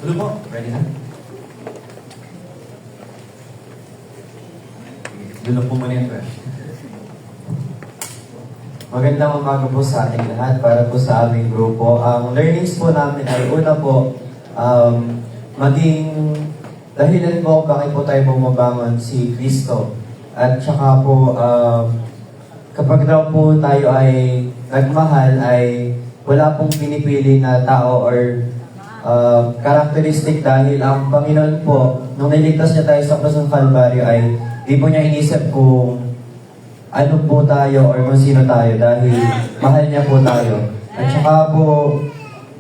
Hello po, ready na? Dulo po muna yun, Magandang umaga po sa ating lahat para po sa aming grupo. Ang learnings po namin ay una po, maging dahilan po kung bakit po tayo bumabangon si Kristo. At saka po, kapag daw po tayo ay nagmahal, ay wala pong pinipili na tao or characteristic dahil ang Panginoon po, nung niligtas niya tayo sa krus ng Calvary ay di po niya inisip kung ano po tayo or kung sino tayo dahil mahal niya po tayo. At saka po,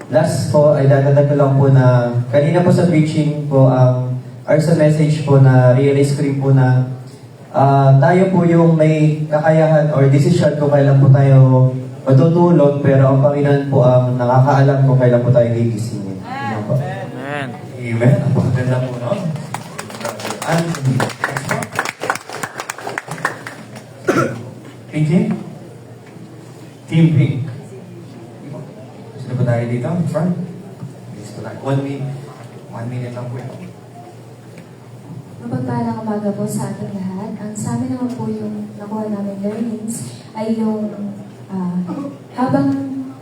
last po ay dadadag ko lang po na kanina po sa preaching po or sa message po na realize ko rin po na tayo po yung may kakayahan or decision kung kailan po tayo matutulog, pero ang Panginoon po ang nakakaalam kung kailan po tayo gigisingin. Amen. Amen. Ang pagkaganda po, no? Anthony. Pink team? Team Pink. Sino ba tayo dito? Front? Bilis po tayo. 1 minute lang po yan. Mapagpalang umaga po sa ating lahat. Ang sa amin naman po yung nakuha namin learnings ay yung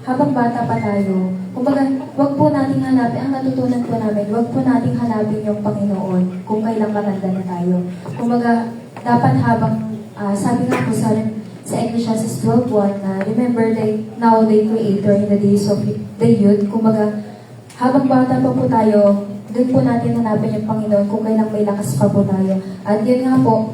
habang bata pa tayo, kumbaga, wag po nating hanapin, ang natutunan po namin, wag po nating hanapin yung Panginoon kung kailang matanda na tayo. Kumbaga, dapat sabi nga po sa Ecclesiastes 12:1 na remember now the Creator in the days of the youth. Kumbaga, habang bata pa po tayo, doon po natin hanapin yung Panginoon kung kailang may lakas pa po tayo. At yun nga po,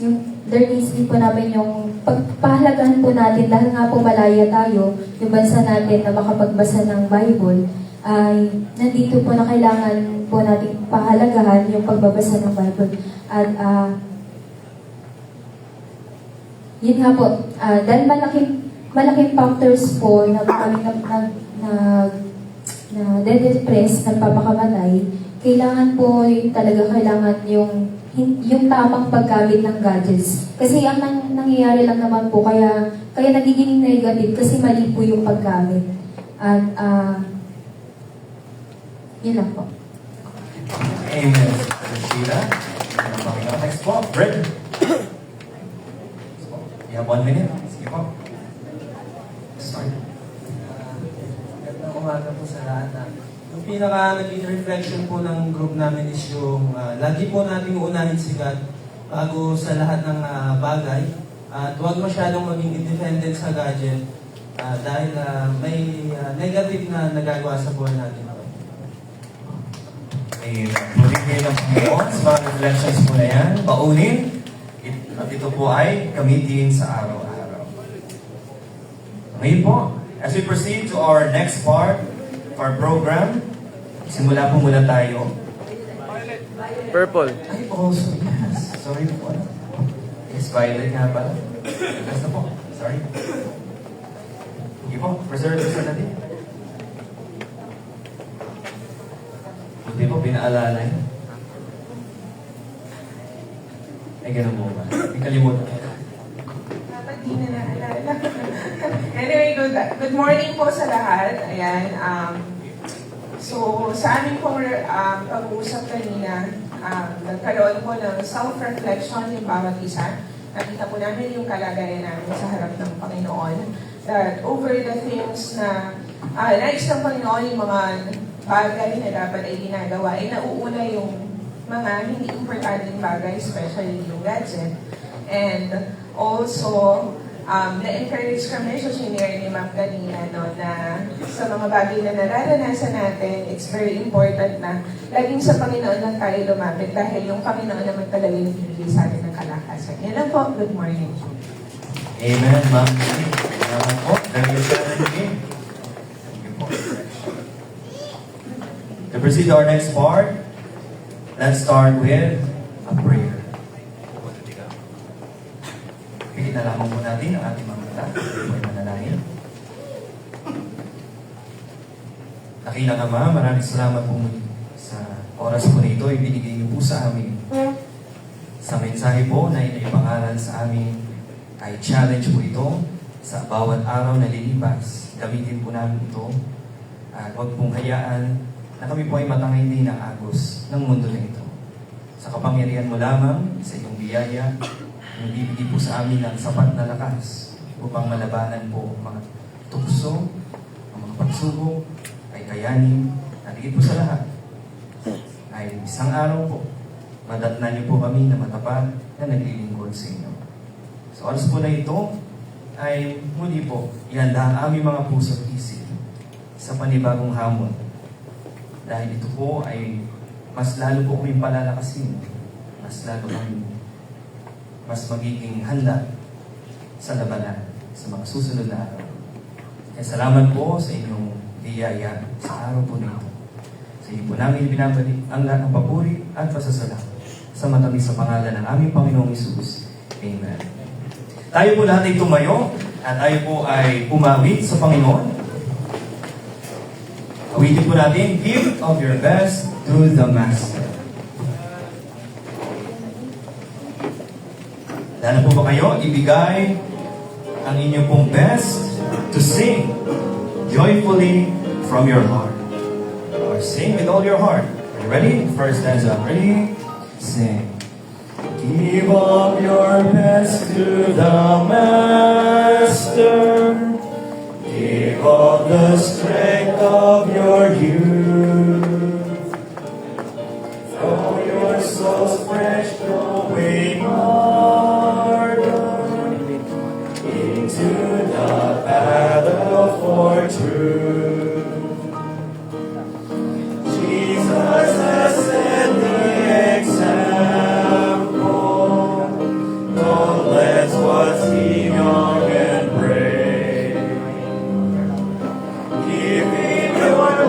yung learnings din po namin yung pagpahalagahan po natin dahil nga po malaya tayo, yung bansa natin na makapagbasa ng Bible, ay nandito po na kailangan po natin pahalagahan yung pagbabasa ng Bible. At yun nga po, dahil malaking factors po na kami na de-depress, nagpapakamatay, kailangan po kailangan yung tamang paggamit ng gadgets. Kasi ang nangyayari lang naman po, kaya nagiging negative kasi mali po yung paggamit. At yun lang po. Amen. Sheila. Next po, Brett. You have 1 minute. Sige po. Start. Magandang umaga po sa lahat. Yung pinaka-naging reflection po ng group namin is yung lagi po nating uunahin si God bago sa lahat ng bagay. At huwag masyadong maging independent sa gadget dahil may negative na nagagawa sa buhay natin. Amen. Muling kayo ng Panginoon sa mga reflections po na yan. Paunin. At ito po ay gamitin sa araw-araw. Ngayon po, as we proceed to our next part of our program, simula po muna tayo. Purple. Ay, also, yes. Sorry po. Yes, violet nga pala. Basta po. Sorry. Sige po, preserve sa natin. Buti po, pinaalala niyo. Ay, ganun mo ba? Hindi kalimutan. Dapat di na naalala. Anyway, good morning po sa lahat. Ayan. So, sa aming pong pag-uusap kanina, nagkaroon po ng self-reflection yung bawat isa. Nakita po namin yung kalagayan namin sa harap ng Panginoon. That over the things na nais ng Panginoon, yung mga bagay na dapat ay ginagawa, ay nauuna yung mga hindi importanteng bagay, especially yung gadget. And also, na-encourage kami sa senior ni Ma'am kanina, no, na sa mga bagay na nararanasan natin, it's very important na laging sa Panginoon lang tayo lumapit dahil yung Panginoon naman talaga yung bibigay sa atin ng kalakasan. Yan lang po. Good morning. Amen, ma'am. Salamat po. Dahil sa natin. Thank you po. To proceed to our next part, let's start with a prayer. Pinalalaman po natin ang ating mga mata. Ito ay manalangin. Dakilang Ama, maraming salamat po muli sa oras po na ito. Ibinigay niyo po sa amin. Sa mensahe po na inipangalan sa amin ay challenge po ito sa bawat araw na lilipas. Gamitin po namin ito at huwag pong hayaan na kami po ay matangay din ng agos ng mundo na ito. Sa kapangyarihan mo lamang, sa iyong biyaya, yung bibigay po sa amin ng sapat na lakas upang malabanan po ang mga tukso, ang mga pagsubok, ay kayanin, at higit po sa lahat, ay isang araw po, madatnan niyo po kami na matapat na naglilingkod sa inyo. Sa oras po na ito, ay muli po, ihanda ang aming mga puso at isip sa panibagong hamon. Dahil ito po ay mas lalo po kaming palalakasin, mas lalo kami mas magiging handa sa labanan sa mga susunod na araw. Kaya salamat po sa inyong biyaya sa araw po nito. Sa inyo po namin binabalik ang lahat ng papuri at pasasalamat sa matamis sa pangalan ng aming Panginoong Hesus. Amen. Tayo po lahat ay tumayo at tayo po ay umawit sa Panginoon. Awitin po natin, give of your best to the Master. Dahil po ba kayo ibigay ang inyong pong best to sing joyfully from your heart. Or sing with all your heart. Are you ready? First stanza. Ready? Sing. Give of your best to the Master. Give of the strength of your youth. Throw your souls fresh, glowing ardor into the battle for truth. Jesus has set the example. Don't let what's he young and brave. Give him your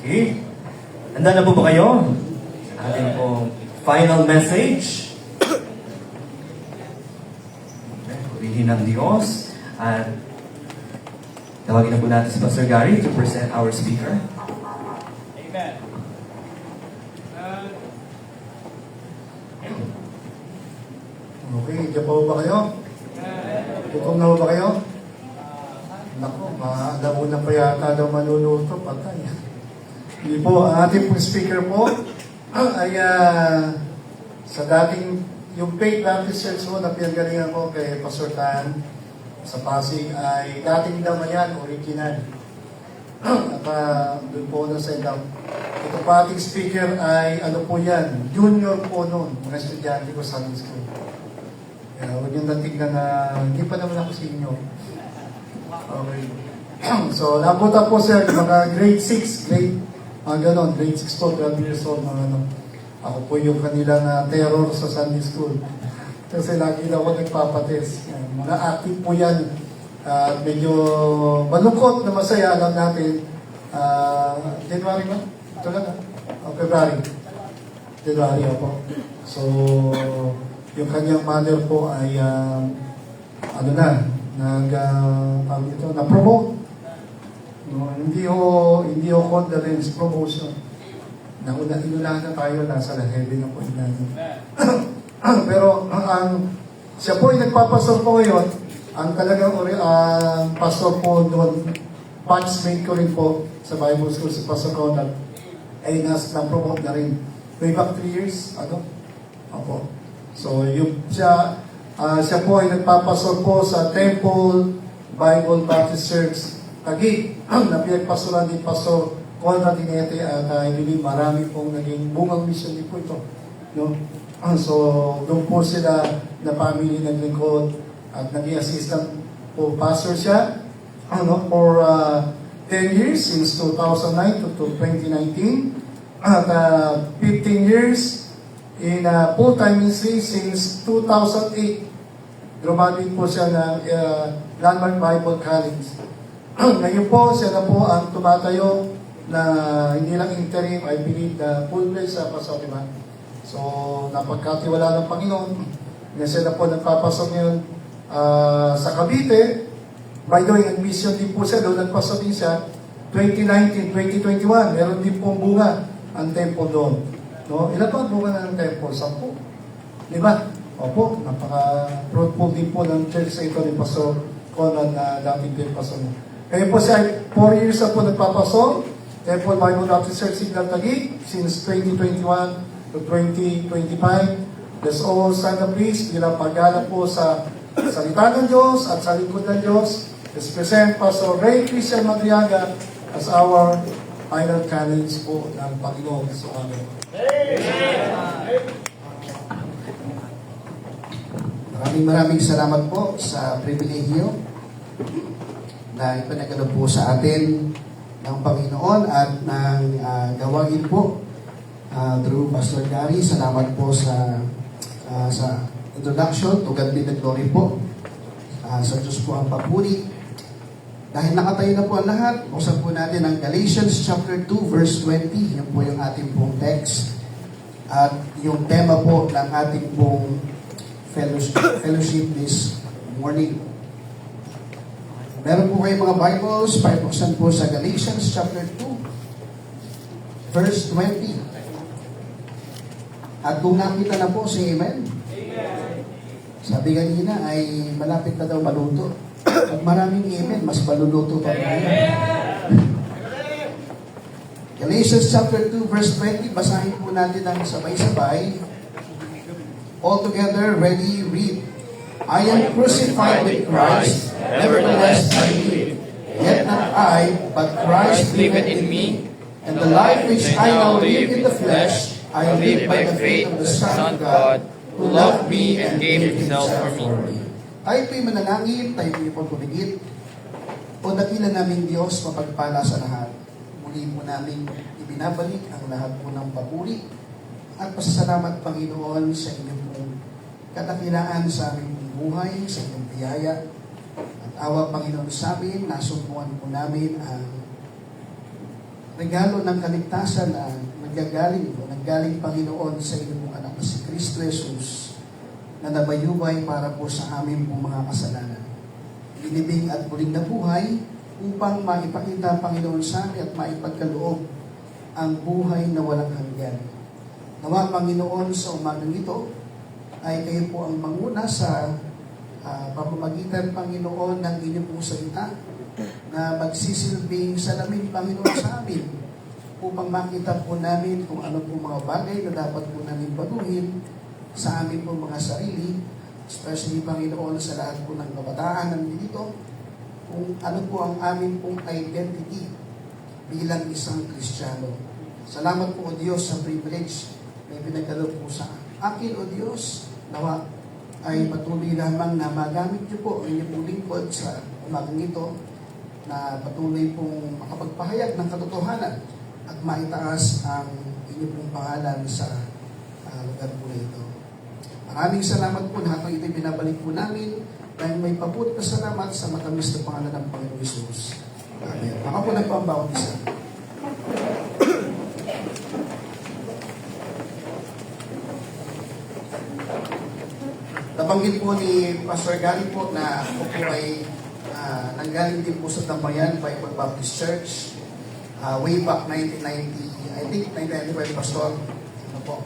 Okay. Handa na po ba kayo? Sa ating pong final message. Purihin ng Diyos. At tawagin na po natin si Pastor Gary to present our speaker. Amen. Okay, diyan pa ba kayo? Gutom na ba kayo? Naku, maalauna pa yata daw maluluto, patay. Hindi po, ang ating pong speaker po ay sa dating, yung Faith Baptist Church po na pinagalingan ko kay Pastor Tan sa Pasig ay dating naman yan, original. At doon po na sa inyo. Ito pa ating speaker ay ano po yan, junior po noon, mga estudyante ko sa Sunday School. Huwag yung natignan na hindi pa naman ako senior. Okay. So, napunta po sir, mga grade 6, grade 6 po, 12 years old, mga ano. Ako po yung kanilang terror sa Sunday School. Kasi lagi daw ako nagpapates. Mga active po yan. Medyo malungkot na masaya, alam natin. January ba? Ito lang February. January ako. So, yung kanyang mother po ay na-promote. No, hindi ho condolence, promotion. Inunahan na tayo, nasa heaven na po natin. Pero siya po ay nagpapastor po ngayon, ang talagang pastor po doon, batchmate ko rin po sa Bible School si Pastor Conrad, ay na-promote na rin. Way back 3 years, Opo. So, siya po ay nagpapastor po sa Temple Bible Baptist Church Taguig, na pinagpastoran din Pastor Conrad Dinete at I believe marami pong naging bungang mission din po ito. No? So, doon po sila na family naglingkod at naging assistant po pastor siya for 10 years since 2009 to 2019 at 15 years in full-time ministry since 2008. Graduate po siya ng Landmark Bible College. Ngayon po, siya na po ang tumatayo na hindi lang interim, I believe na full place sa Pasokima. So, napagkatiwala ng Panginoon. Ngayon siya na po nagpapasok ngayon sa Cavite. By the way, nag-mission din po siya, doon nagpasok din siya. 2019, 2021, meron din pong bunga ang temple doon. No? Ilan pa ang bunga na ng temple? 10. Di ba? Opo, napaka-fruitful din po ng church sa ito ni Pastor Conrad na dating din pastor. Kaya po siya, 4 years na po nagpapasok. Temple Bible Baptist Church Signal Taguig since 2021 to 2025. Let's all stand up please bilang paggala po sa salita ng Diyos at sa lingkod ng Diyos. Let's present Pastor Ray Christian Madriaga as our final canons po ng Panginoon sa amin. Maraming salamat po sa pribilehyo na ipinagkaloob po sa atin ng Panginoon at ng gawain po through Pastor Gary. Salamat po sa introduction. To God be the glory po. Sa Diyos po ang papuri. Dahil nakatayo na po ang lahat, buksan po natin ang Galatians chapter 2 verse 20. Yan po yung ating pong text. At yung tema po ng ating pong fellowship this morning. Meron po kayong mga Bibles, buksan po sa Galatians chapter 2 verse 20. At kung nakita na po si Amen, sabi kanina ay malapit na daw maluto. At maraming amen, mas maluluto pa tayo. Galatians chapter 2 verse 20, basahin po natin ang sabay-sabay. All together, ready, read. I am crucified with Christ, nevertheless I live. Yet not I, but Christ liveth in me. And the life which I now live in the flesh, I live by the faith of the Son of God, who loved me and gave himself for me. Tayo po'y manalangin, tayo po'y pagpumigit. O dakila namin Diyos, mapagpala sa lahat. Muli po namin ibinabalik ang lahat po ng papuri at pasasalamat, Panginoon, sa inyong pong kadakilaan sa aming buhay, sa inyong biyaya. At awa, Panginoon, sa amin, nasumpuan po namin ang regalo ng kaligtasan na nanggaling Panginoon sa inyong mga anak na si Kristo Jesus na nabayubay para po sa amin pong mga kasalanan. Binibing at muling nabuhay upang maipakita Panginoon sa amin at maipagkaloob ang buhay na walang hanggan. Nawa Panginoon sa umagang ito ay kayo po ang manguna sa pamamagitan Panginoon ng inyong pong salita na magsisilbing salamin Panginoon sa amin upang makita po namin kung ano po mga bagay na dapat po namin baguhin sa amin po mga sarili, especially Panginoon sa lahat po ng kabataan nandito, kung ano po ang amin pong identity bilang isang Kristiyano. Salamat po o Diyos sa privilege na pinagkaloob po sa akin o Diyos, nawa ay patuloy lamang na magamit niyo po ang inyong pong lingkod sa umagang ito na patuloy pong makapagpahayag ng katotohanan at maitaas ang inyong pong pangalan sa lugar po na ito. Maraming salamat po, lahat ng ito binabalik po namin dahil may pabuti na salamat sa matamis na pangalan ng Panginoon Jesus. Amen. Ako po nagpambawat isa. Nabanggit po ni Pastor Gary po na ako po ay nanggaling din po sa Tambayan Bible Baptist Church way back 1990, I think 1995 Pastor. Ano po?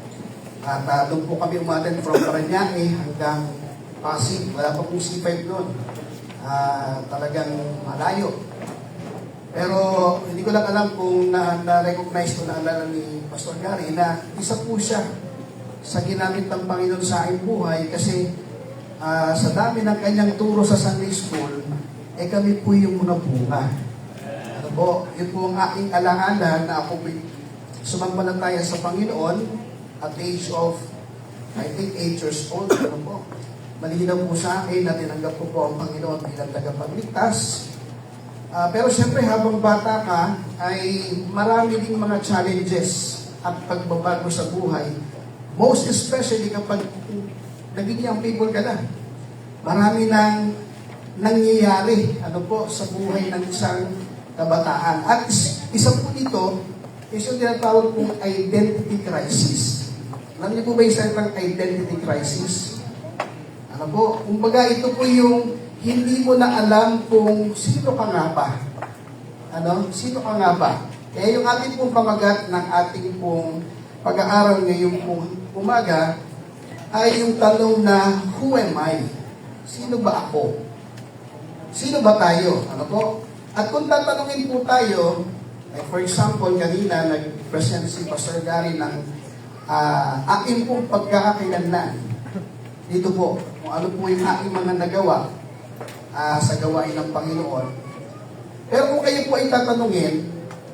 At doon po kami umaten from Parañaque hanggang Pasig. Wala pa pong C5 doon. Talagang malayo. Pero hindi ko lang alam kung na-recognize ko na alala ni Pastor Gary na isa po siya sa ginamit ng Panginoon sa aking buhay kasi sa dami ng kanyang turo sa Sunday School, kami po yung bunga. Ano po, yun po ang aking alanganan na ako sumampalataya sa Panginoon at age of, I think 8 years old. Ano po, malinaw po sa akin na tinanggap ko po ang Panginoon bilang tagapagligtas. Pero siyempre habang bata ka, ay marami ding mga challenges at pagbabago sa buhay. Most especially kapag naging young people ka na. Marami nang nangyayari sa buhay ng isang kabataan. At isa po dito is yung tinatawag pong identity crisis. Alam niyo po ba yung salitang identity crisis? Kumbaga ito po yung hindi mo na alam kung sino ka nga ba. Sino ka nga ba? Kaya yung ating pong pamagat ng ating pong pag-aaral ngayong umaga ay yung tanong na, who am I? Sino ba ako? Sino ba tayo? At kung tatanungin po tayo, like for example, kanina nag-present si Pastor Gary ng aking pong pagkakakilanlan. Dito po, kung ano po yung aking mga nagawa sa gawain ng Panginoon. Pero kung kayo po ay tatanungin,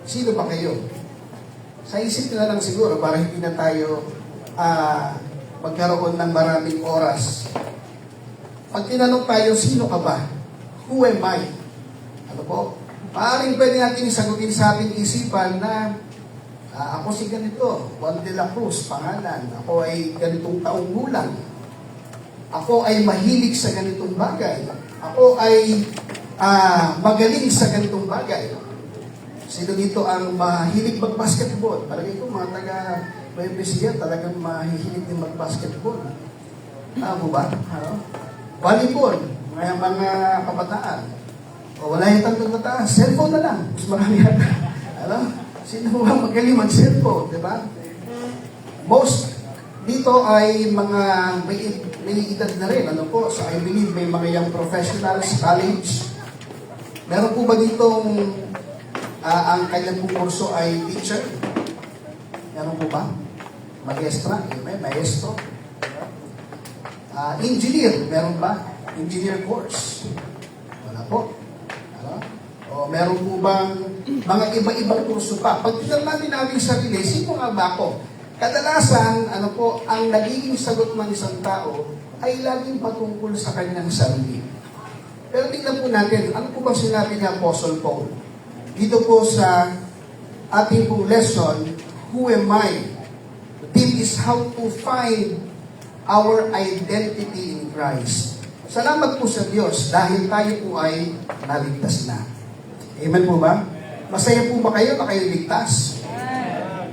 sino ba kayo? Sa isip na lang siguro para hindi na tayo magkaroon ng maraming oras. Pag tinanong tayo, sino ka ba? Who am I? Maaaring pwede natin sagutin sa ating isipan na ako si ganito, Juan de la Cruz, pangalan. Ako ay ganitong taong gulang. Ako ay mahilig sa ganitong bagay. Ako ay magaling sa ganitong bagay. Sino dito ang mahilig mag-basketball? Palagay ko mga taga-BBCA talagang mahihilig din mag-basketball. Tama ba? Volleyball, mga kabataan. O wala yung tanong kabataan, cellphone na lang. Mas marami yata. Sino ba magaling mag-cellphone? Diba? Most dito ay mga may edad na rin. So I believe may mga young professionals, college. Meron po ba ditong ang kanyang kurso ay teacher? Meron po ba? Maestra? May maestro? Engineer? Meron ba? Engineer course? Wala po. O meron po bang mga iba-ibang kurso pa? Pag tinanong natin sarili, sino nga ba ako? Kadalasan, ang nagiging sagot ng isang tao ay laging patungkol sa kanyang sarili. Pero tingnan po natin, ano po ba sinabi ni Apostle Paul? Dito po sa ating pong lesson, who am I? The theme is how to find our identity in Christ. Salamat po sa Diyos dahil tayo po ay naligtas na. Amen po ba? Masaya po ba kayo na kayo ligtas?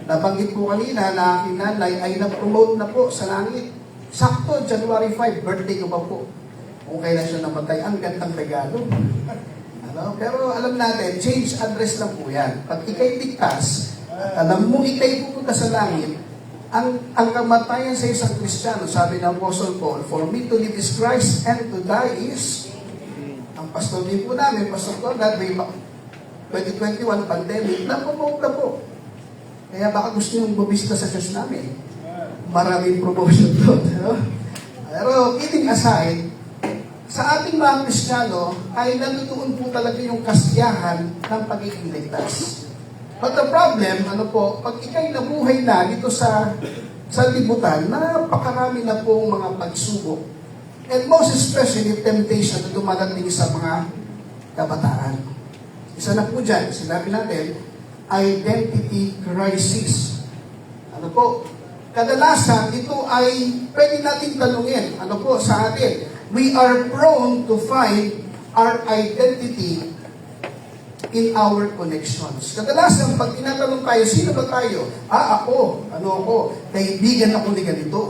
Nabanggit po kanina na aking nanay ay na-promote na po sa langit. Sakto, January 5, birthday ko pa po. Kung kailan siya namatay, ang gandang regalo. Ano? Pero alam natin, change address lang po yan. Pag ikay ligtas, at alam mo ikay pupunta sa langit, ang kamatayan sa isang Kristiyano, sabi ng Apostle Paul, for me to live is Christ and to die is, ang pastor din po namin, Pastor Conrad, may 2021 pandemic, na-promote na po. Kaya baka gusto nyo bumista sa church namin. Maraming promotion doon. No? Pero kidding aside, sa ating mga Kristiyano ay natutuon po talaga yung kasiyahan ng pagiging ligtas. But the problem, pag ikay nabuhay na dito sa libutan, napakarami na pong mga pagsubok. And most especially, temptation na dumadating sa mga kabataan. Isa na po dyan, sinabi natin, identity crisis. Kadalasan, ito ay pwede natin tanungin, sa atin. We are prone to find our identity in our connections. Kadalasan, pag tinatanong tayo, sino ba tayo? Ako. Ako? Kaibigan ako ni ganito.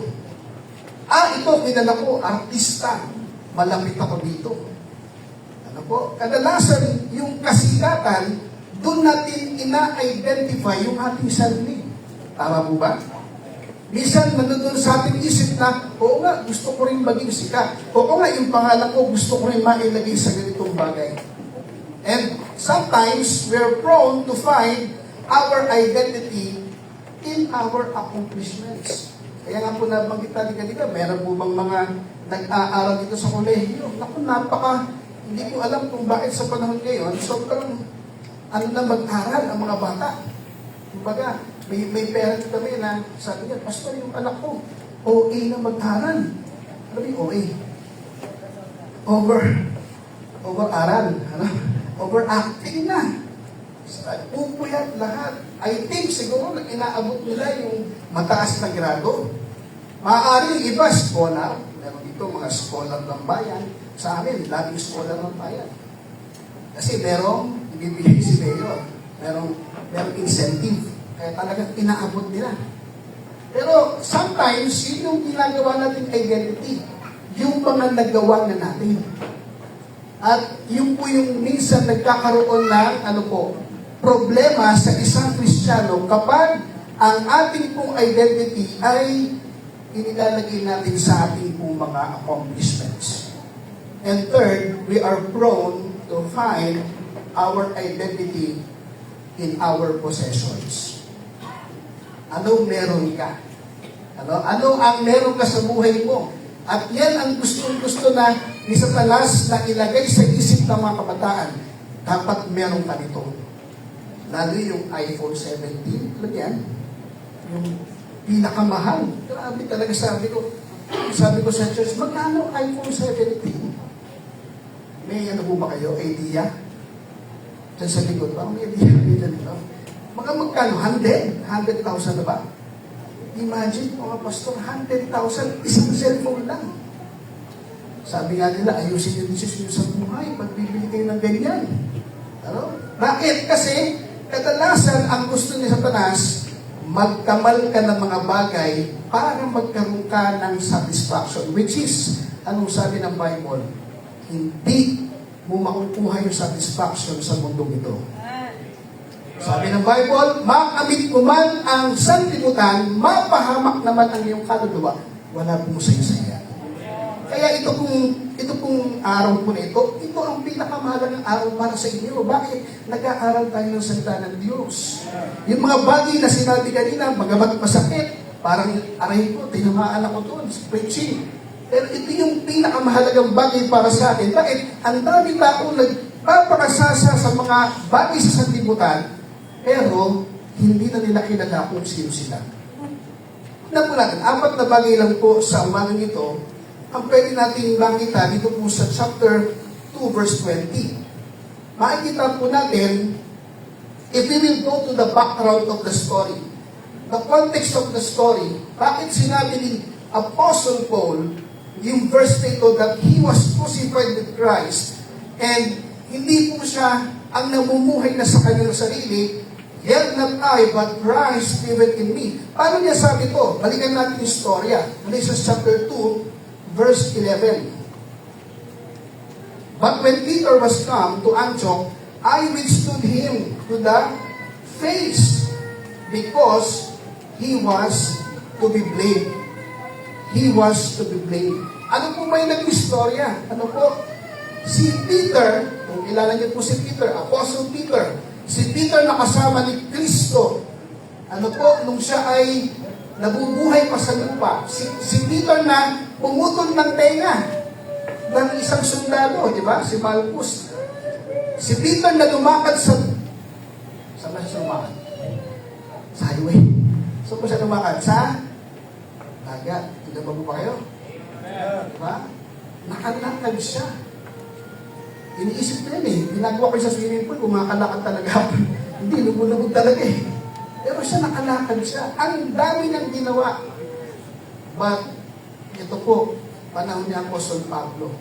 Ito, kilala ko, artista. Malapit ako dito. Kadalasan, yung kasikatan, doon natin ina-identify yung ating sarili. Tama po ba? Minsan, nandun sa ating isip na, oo nga, gusto ko rin maging sikat. Oo nga, yung pangalan ko, gusto ko rin mailagay sa ganitong bagay. And sometimes, we're prone to find our identity in our accomplishments. Kaya nga po nabanggit natin kanina, meron po bang mga nag-aaral dito sa kolehiyo? Naku, hindi ko alam kung bakit sa panahon ngayon, sobrang na mag-aral ang mga bata. Kumbaga, may parent kami na sabi niya, Pastor, yung anak ko, OA na mag-aral. Ano yung OA? Over-aral. Overacting na. Pupuyat lahat. I think siguro na inaabot nila yung mataas na grado. Maaari yung iba, scholar. Meron dito mga scholar ng bayan. Sa amin, laging scholar ng bayan. Kasi merong ibibigay si Mayor. Merong incentive. Kaya talagang inaabot nila. Pero sometimes, yun yung ginagawa natin identity. Yung mga nagawa na natin. At yun po yung minsan nagkakaroon ng problema sa isang Kristiyano kapag ang ating pong identity ay inilalagay natin sa ating pong mga accomplishments. And third, we are prone to find our identity in our possessions. Ano meron ka? Ano ang meron ka sa buhay mo? At yan ang gusto na ni Satanas na ilagay sa isip ng mga kabataan. Dapat meron ka nito. Lalo yung iPhone 17. Alam yan? Yung pinakamahal. Grabe talaga sabi ko sa church, magkano iPhone 17? May ano po ba kayo? Idea? Diyan sa likod ba? May idea nito. Magkano? 100,000 na ba? Imagine, mga pastor, 100,000, isang cellphone lang. Sabi nga nila, ayusin yung decision sa buhay, pagbibili kayo ng ganyan. Bakit? Kasi, kadalasan, ang gusto ni Satanas, magkamal ka ng mga bagay para magkaroon ka ng satisfaction. Which is, anong sabi ng Bible? Hindi mo makukuha yung satisfaction sa mundong ito. Sabi ng Bible, makamit mo man ang sanlibutan, mapahamak naman ang iyong kaluluwa, wala pong saya-saya. Kaya ito pong araw po na ito ang pinakamahalagang araw para sa inyo. Bakit? Nag-aaral tayo ng salita ng Diyos. Yung mga bagay na sinabi kanina, magamat masakit, parang aray ko, tinamaan ako doon, preaching. Pero ito yung pinakamahalagang bagay para sa atin. Bakit? Ang dami tao nagpapakasasa sa mga bagay sa sanlibutan, pero hindi na nila kilala kung sino sila. Tignan po natin, 4 na bagay lang po sa umagang ito, ang pwede natin makita dito po sa chapter 2 verse 20. Makikita po natin, if we will go to the background of the story, the context of the story, bakit sinabi ni Apostle Paul, yung verse nito that he was crucified with Christ, and hindi po siya ang namumuhay na sa kanyang sarili, yet not I, but Christ liveth in me. Paano niya sabi to? Balikan natin yung storya. Galatians chapter 2, verse 11. But when Peter was come to Antioch, I withstood him to the face, because he was to be blamed. He was to be blamed. Ano po may naging istorya? Ano po? Si Peter, kung kilala niyo po si Peter, Apostle Peter, si Peter nakasama ni Kristo. Ano po, nung siya ay nabubuhay pa sa lupa. Si Peter na pumutol ng tenga ng isang sundalo, di ba? Si Malchus. Si Peter na lumakad saan ba siya lumakad? Sa highway. Saan po siya lumakad? Sa dagat. Tinaba mo pa kayo? Diba? Nakalakad siya. Iniisip ko yan eh. Ginagawa ko sa swimming pool, kumakalakad talaga ako. Hindi, lumulubog talaga eh. Pero siya nakalakad siya. Ang dami niyang ginawa. But, ito po, panahon ni Apostol Pablo.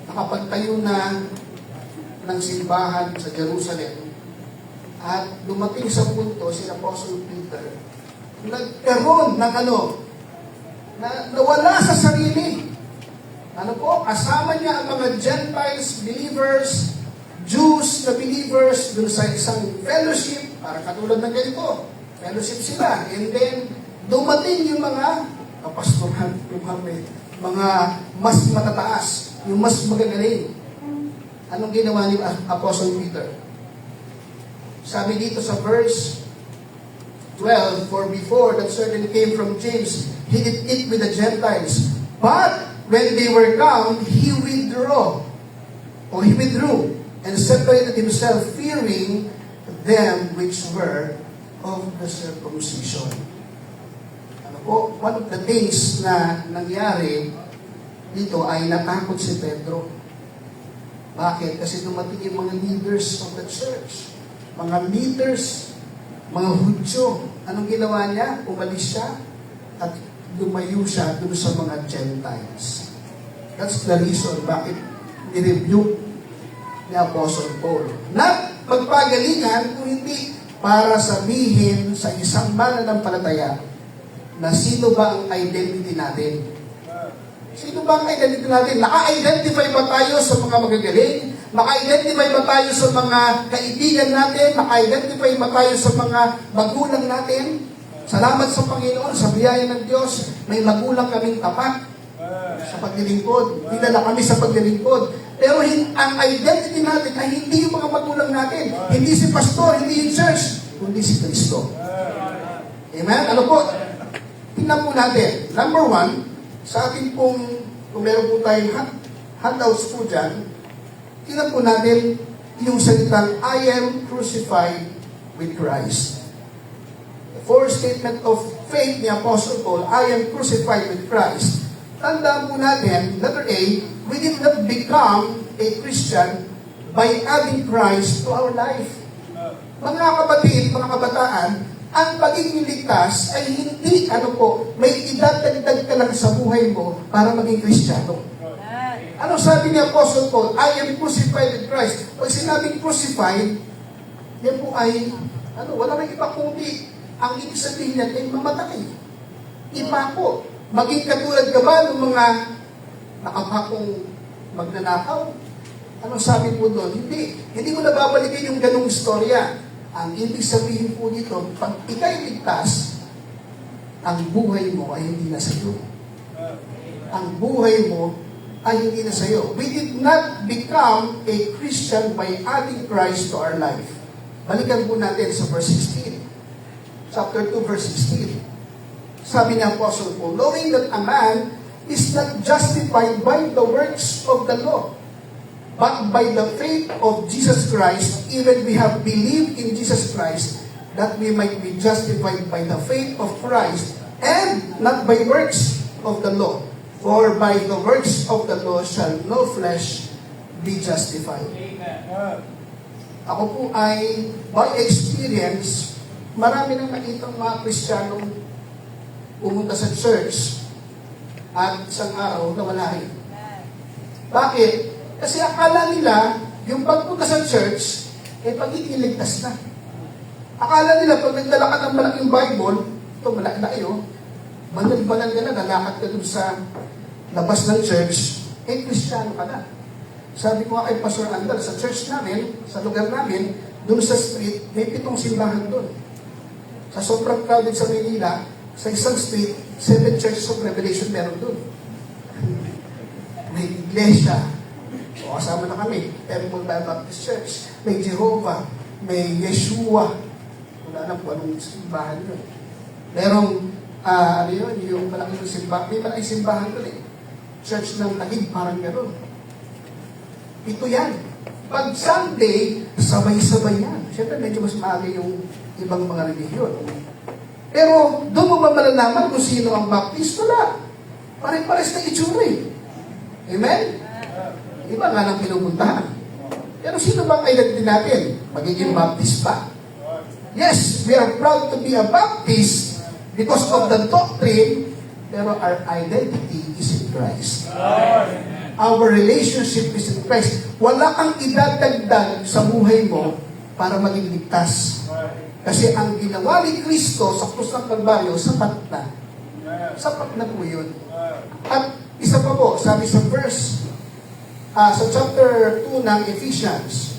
Nakapagtayo na ng simbahan sa Jerusalem. At dumating sa punto si Apostle Peter, nagkaroon ng na nawala sa sarili. Ano po? Kasama niya ang mga Gentiles, believers, Jews na believers dun sa isang fellowship, para katulad ng ganito. Fellowship sila. And then, dumating yung mga kapastoran, yung mga mas matataas, yung mas magagaling. Anong ginawa ni Apostle Peter? Sabi dito sa verse 12, for before that certain came from James, he did eat with the Gentiles. But when they were come, he withdrew and separated himself, fearing them which were of the circumcision. Ano po? One of the things na nangyari dito ay natakot si Pedro. Bakit? Kasi dumating yung mga leaders of the church. Mga leaders, mga Hudyo. Anong ginawa niya? Umalis siya at lumayo siya dun sa mga Gentiles. That's the reason bakit i-rebuke ni Apostle Paul. Not magpagalingan, kung hindi para sabihin sa isang mananampalataya na sino ba ang identity natin. Sino ba ang identity natin? Naka-identify ba tayo sa mga magagaling? Naka-identify ba tayo sa mga kaibigan natin? Naka-identify ba tayo sa mga magulang natin? Salamat sa Panginoon, sa biyaya ng Diyos, may magulang kaming tapat sa paglilingkod. Dinala kami sa paglilingkod. Pero ang identity natin ay hindi yung mga magulang natin. Hindi si pastor, hindi yung church, kundi si Kristo. Amen? Ano po? Tingnan po natin. Number 1, sa ating pong, kung meron po tayong handouts po dyan, tingnan po natin yung salitang, I am crucified with Christ. The fourth statement of faith ni Apostle Paul, I am crucified with Christ. Tandaan po natin, letter A, we did not become a Christian by adding Christ to our life. Mga kapatid, mga kabataan, ang pagiging ligtas ay hindi, may idadagdag ka lang sa buhay mo para maging Kristiyano. Ano sabi ni Apostle Paul? I am crucified with Christ. Pag sinabing crucified, yan po ay, wala nang iba kundi, ang ibig sabihin niyan ay mamatay. Iba po. Maging katulad ka ba ng mga nakapakong magnanakaw? Anong sabi po doon? Hindi. Hindi mo nababalikin yung ganong istorya. Ang ibig sabihin po dito, pag ika'y ligtas, ang buhay mo ay hindi na sa iyo. Ang buhay mo ay hindi na sa iyo. We did not become a Christian by adding Christ to our life. Balikan po natin sa verse 16. Chapter 2, verse 16. Sabi ni Apostle Paul, knowing that a man is not justified by the works of the law, but by the faith of Jesus Christ, even we have believed in Jesus Christ, that we might be justified by the faith of Christ, and not by works of the law. For by the works of the law shall no flesh be justified. Ako po ay, by experience, marami nang nakitang mga Kristiyanong pumunta sa church at isang araw nawala rin. Bakit? Kasi akala nila, yung pagpunta sa church, eh pagiging ligtas na. Akala nila pag nagdala ka ng malaking Bible, ito malaki-laki banal-banal ka na, lalakad ka dun sa labas ng church, eh Kristiyano ka na. Sabi ko nga kay Pastor Andal, sa church namin, sa lugar namin, dun sa street, may 7 simbahan dun. Sa sobrang crowded sa Manila, sa isang street, 7 churches of Revelation meron dun. May iglesia, o kasama na kami, Temple Baptist Church, may Jehovah, may Yeshua, wala na po anong simbahan yun. Merong, ano yun, yung malaking simbahan, may malaking simbahan dun Church ng Tahig, parang gano'n. Ito yan. Pag Sunday, sabay-sabay yan. Siyempre, medyo mas maaga yung ibang mga religion. Pero, doon mo ba malalaman kung sino ang Baptist? Wala. Pare-pares na itsura Amen? Iba nga nang pinupuntahan. Pero sino bang identity natin? Magiging Baptist pa. Yes, we are proud to be a Baptist because of the doctrine, pero our identity is in Christ. Our relationship is in Christ. Wala kang idadagdag sa buhay mo para maging ligtas. Kasi ang ginawa ni Kristo sa krus ng Kalbaryo, sapat na. Sapat na po yun. At isa pa po, sabi sa verse, sa chapter 2 ng Ephesians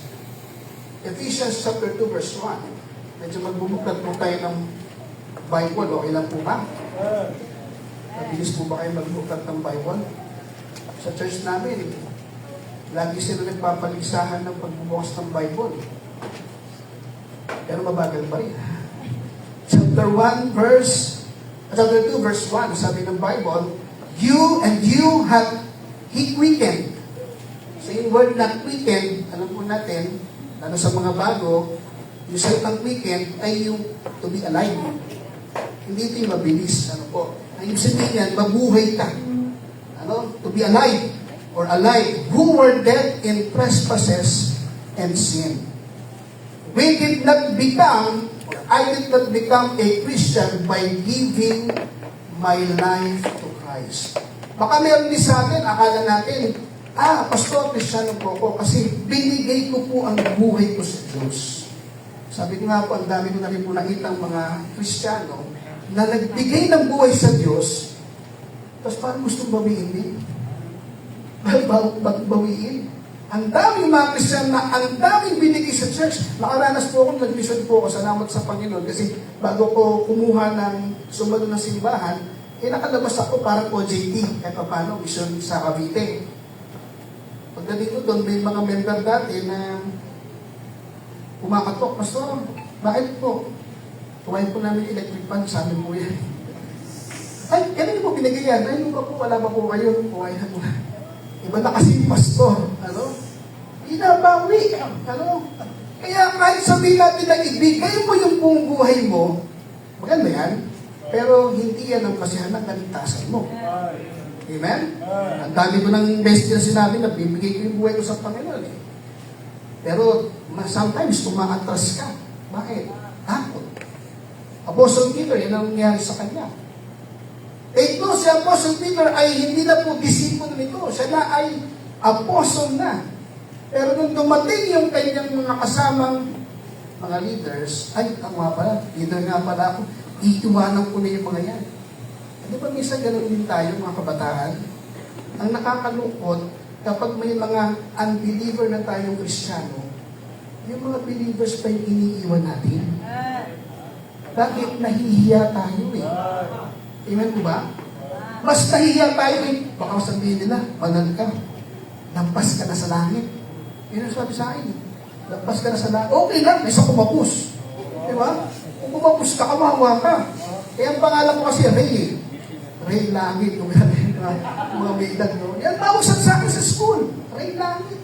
chapter 2 verse 1. Medyo magbubuklat po tayo ng Bible, okay lang po ba? Mabilis po ba kayo magbuklat ng Bible? Sa church namin, lagi sila nagpapaligsahan ng pagbubukas ng Bible. Pero mabagal pa rin. Chapter 2 verse 1, sabi ng Bible, you have He quickened. So yung word na quickened, alam po natin, lalo sa mga bago, yung salitang quickened ay yung to be alive. Hindi ito yung mabilis. Ano po? Ang sabihin yan, mabuhay ka. Ano? To be alive or alive, who were dead in trespasses and sin. We did not become, or I did not become a Christian by giving my life to Christ. Baka meron din sa atin, akala natin, Pastor, Kristiyano po ako kasi binigay ko po ang buhay ko sa Diyos. Sabi ko nga po, ang dami ko na rin po nakita ang mga Kristiyano na nagbigay ng buhay sa Diyos, tapos parang gustong bawiin din. Bawiin. Ang daming mga Kristiyano na ang daming binigay sa church. Nakaranas po ako, nag-mission po ako, salamat sa Panginoon. Kasi bago ko kumuha ng sumalo ng simbahan, nakalabas ako parang OJT, kahit paano, mission sa Cavite. Pagdating ko doon, may mga member dati na kumakatok, Pastor, bakit po? Kumain po namin electric fan, sabi po yan. Ay, kailan niyo po binigay yan? Ay, nung po, wala pa po kayo. Kumain na po. Iba na kasi Pastor. Ano? Inabawi. Ano? Kaya kahit sabihin natin na ibigay mo yung buong buhay mo, maganda yan, pero hindi yan ang kasihan ng kaligtasan mo. Amen? Ang dami ko ng best na sinabi na bibigay ko yung buhay ko sa Panginoon. Pero sometimes tumaatras ka. Bakit? Takot. Apostle Peter, yan ang nangyari sa kanya. Ito, si Apostle Peter ay hindi na po disipulo nito. Siya na ay apostle na. Pero nung dumating yung kanyang mga kasamang mga leaders, ay, ang nga pala, leader nga pala ako, iiwanan ko na yung mga yan. Di ba minsan ganoon din tayo, mga kabataan? Ang nakakalungkot, kapag may mga unbeliever na tayong Kristiyano, yung mga believers pa yung iniiwan natin. Bakit? Nahihiya tayo Amen po ba? Mas nahihiya tayo baka sabihin nila, banal ka. Lampas ka na sa langit. Yun ang sabi sa akin. Lampas ka na sa langit. Okay lang, may sa kumapus. Di ba? Kung kumapus ka, kamawa ka. Kaya ang pangalan ko kasi Ray Ray Langit. Yung mga may edad, no? Yan tawag sa akin sa school. Ray Langit.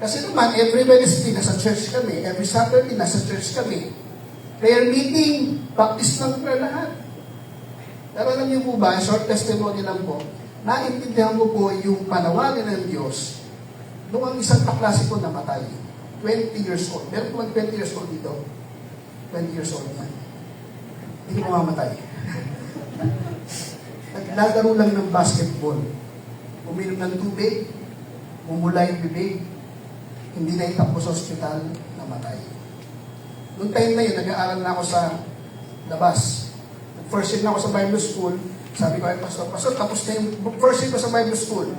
Kasi naman, every Wednesday, nasa church kami. Every Saturday, nasa church kami. Prayer meeting, practice ng prayer lahat. Pero alam niyo po ba, short testimony lang po, naintindihan mo po yung panawagan ng Diyos nung ang isang kaklase ko namatay. 20 years old. Meron po 20 years old dito. 20 years old yan. Hindi ko mamamatay. Naglalaro lang ng basketball. Uminom ng tubig, mumula yung bibig. hindi na itakbo sa ospital, namatay. Noong time na yun, nag-aaral na ako sa labas. First year na ako sa Bible school, sabi ko ay Pastor, tapos na yung first year ko sa Bible school.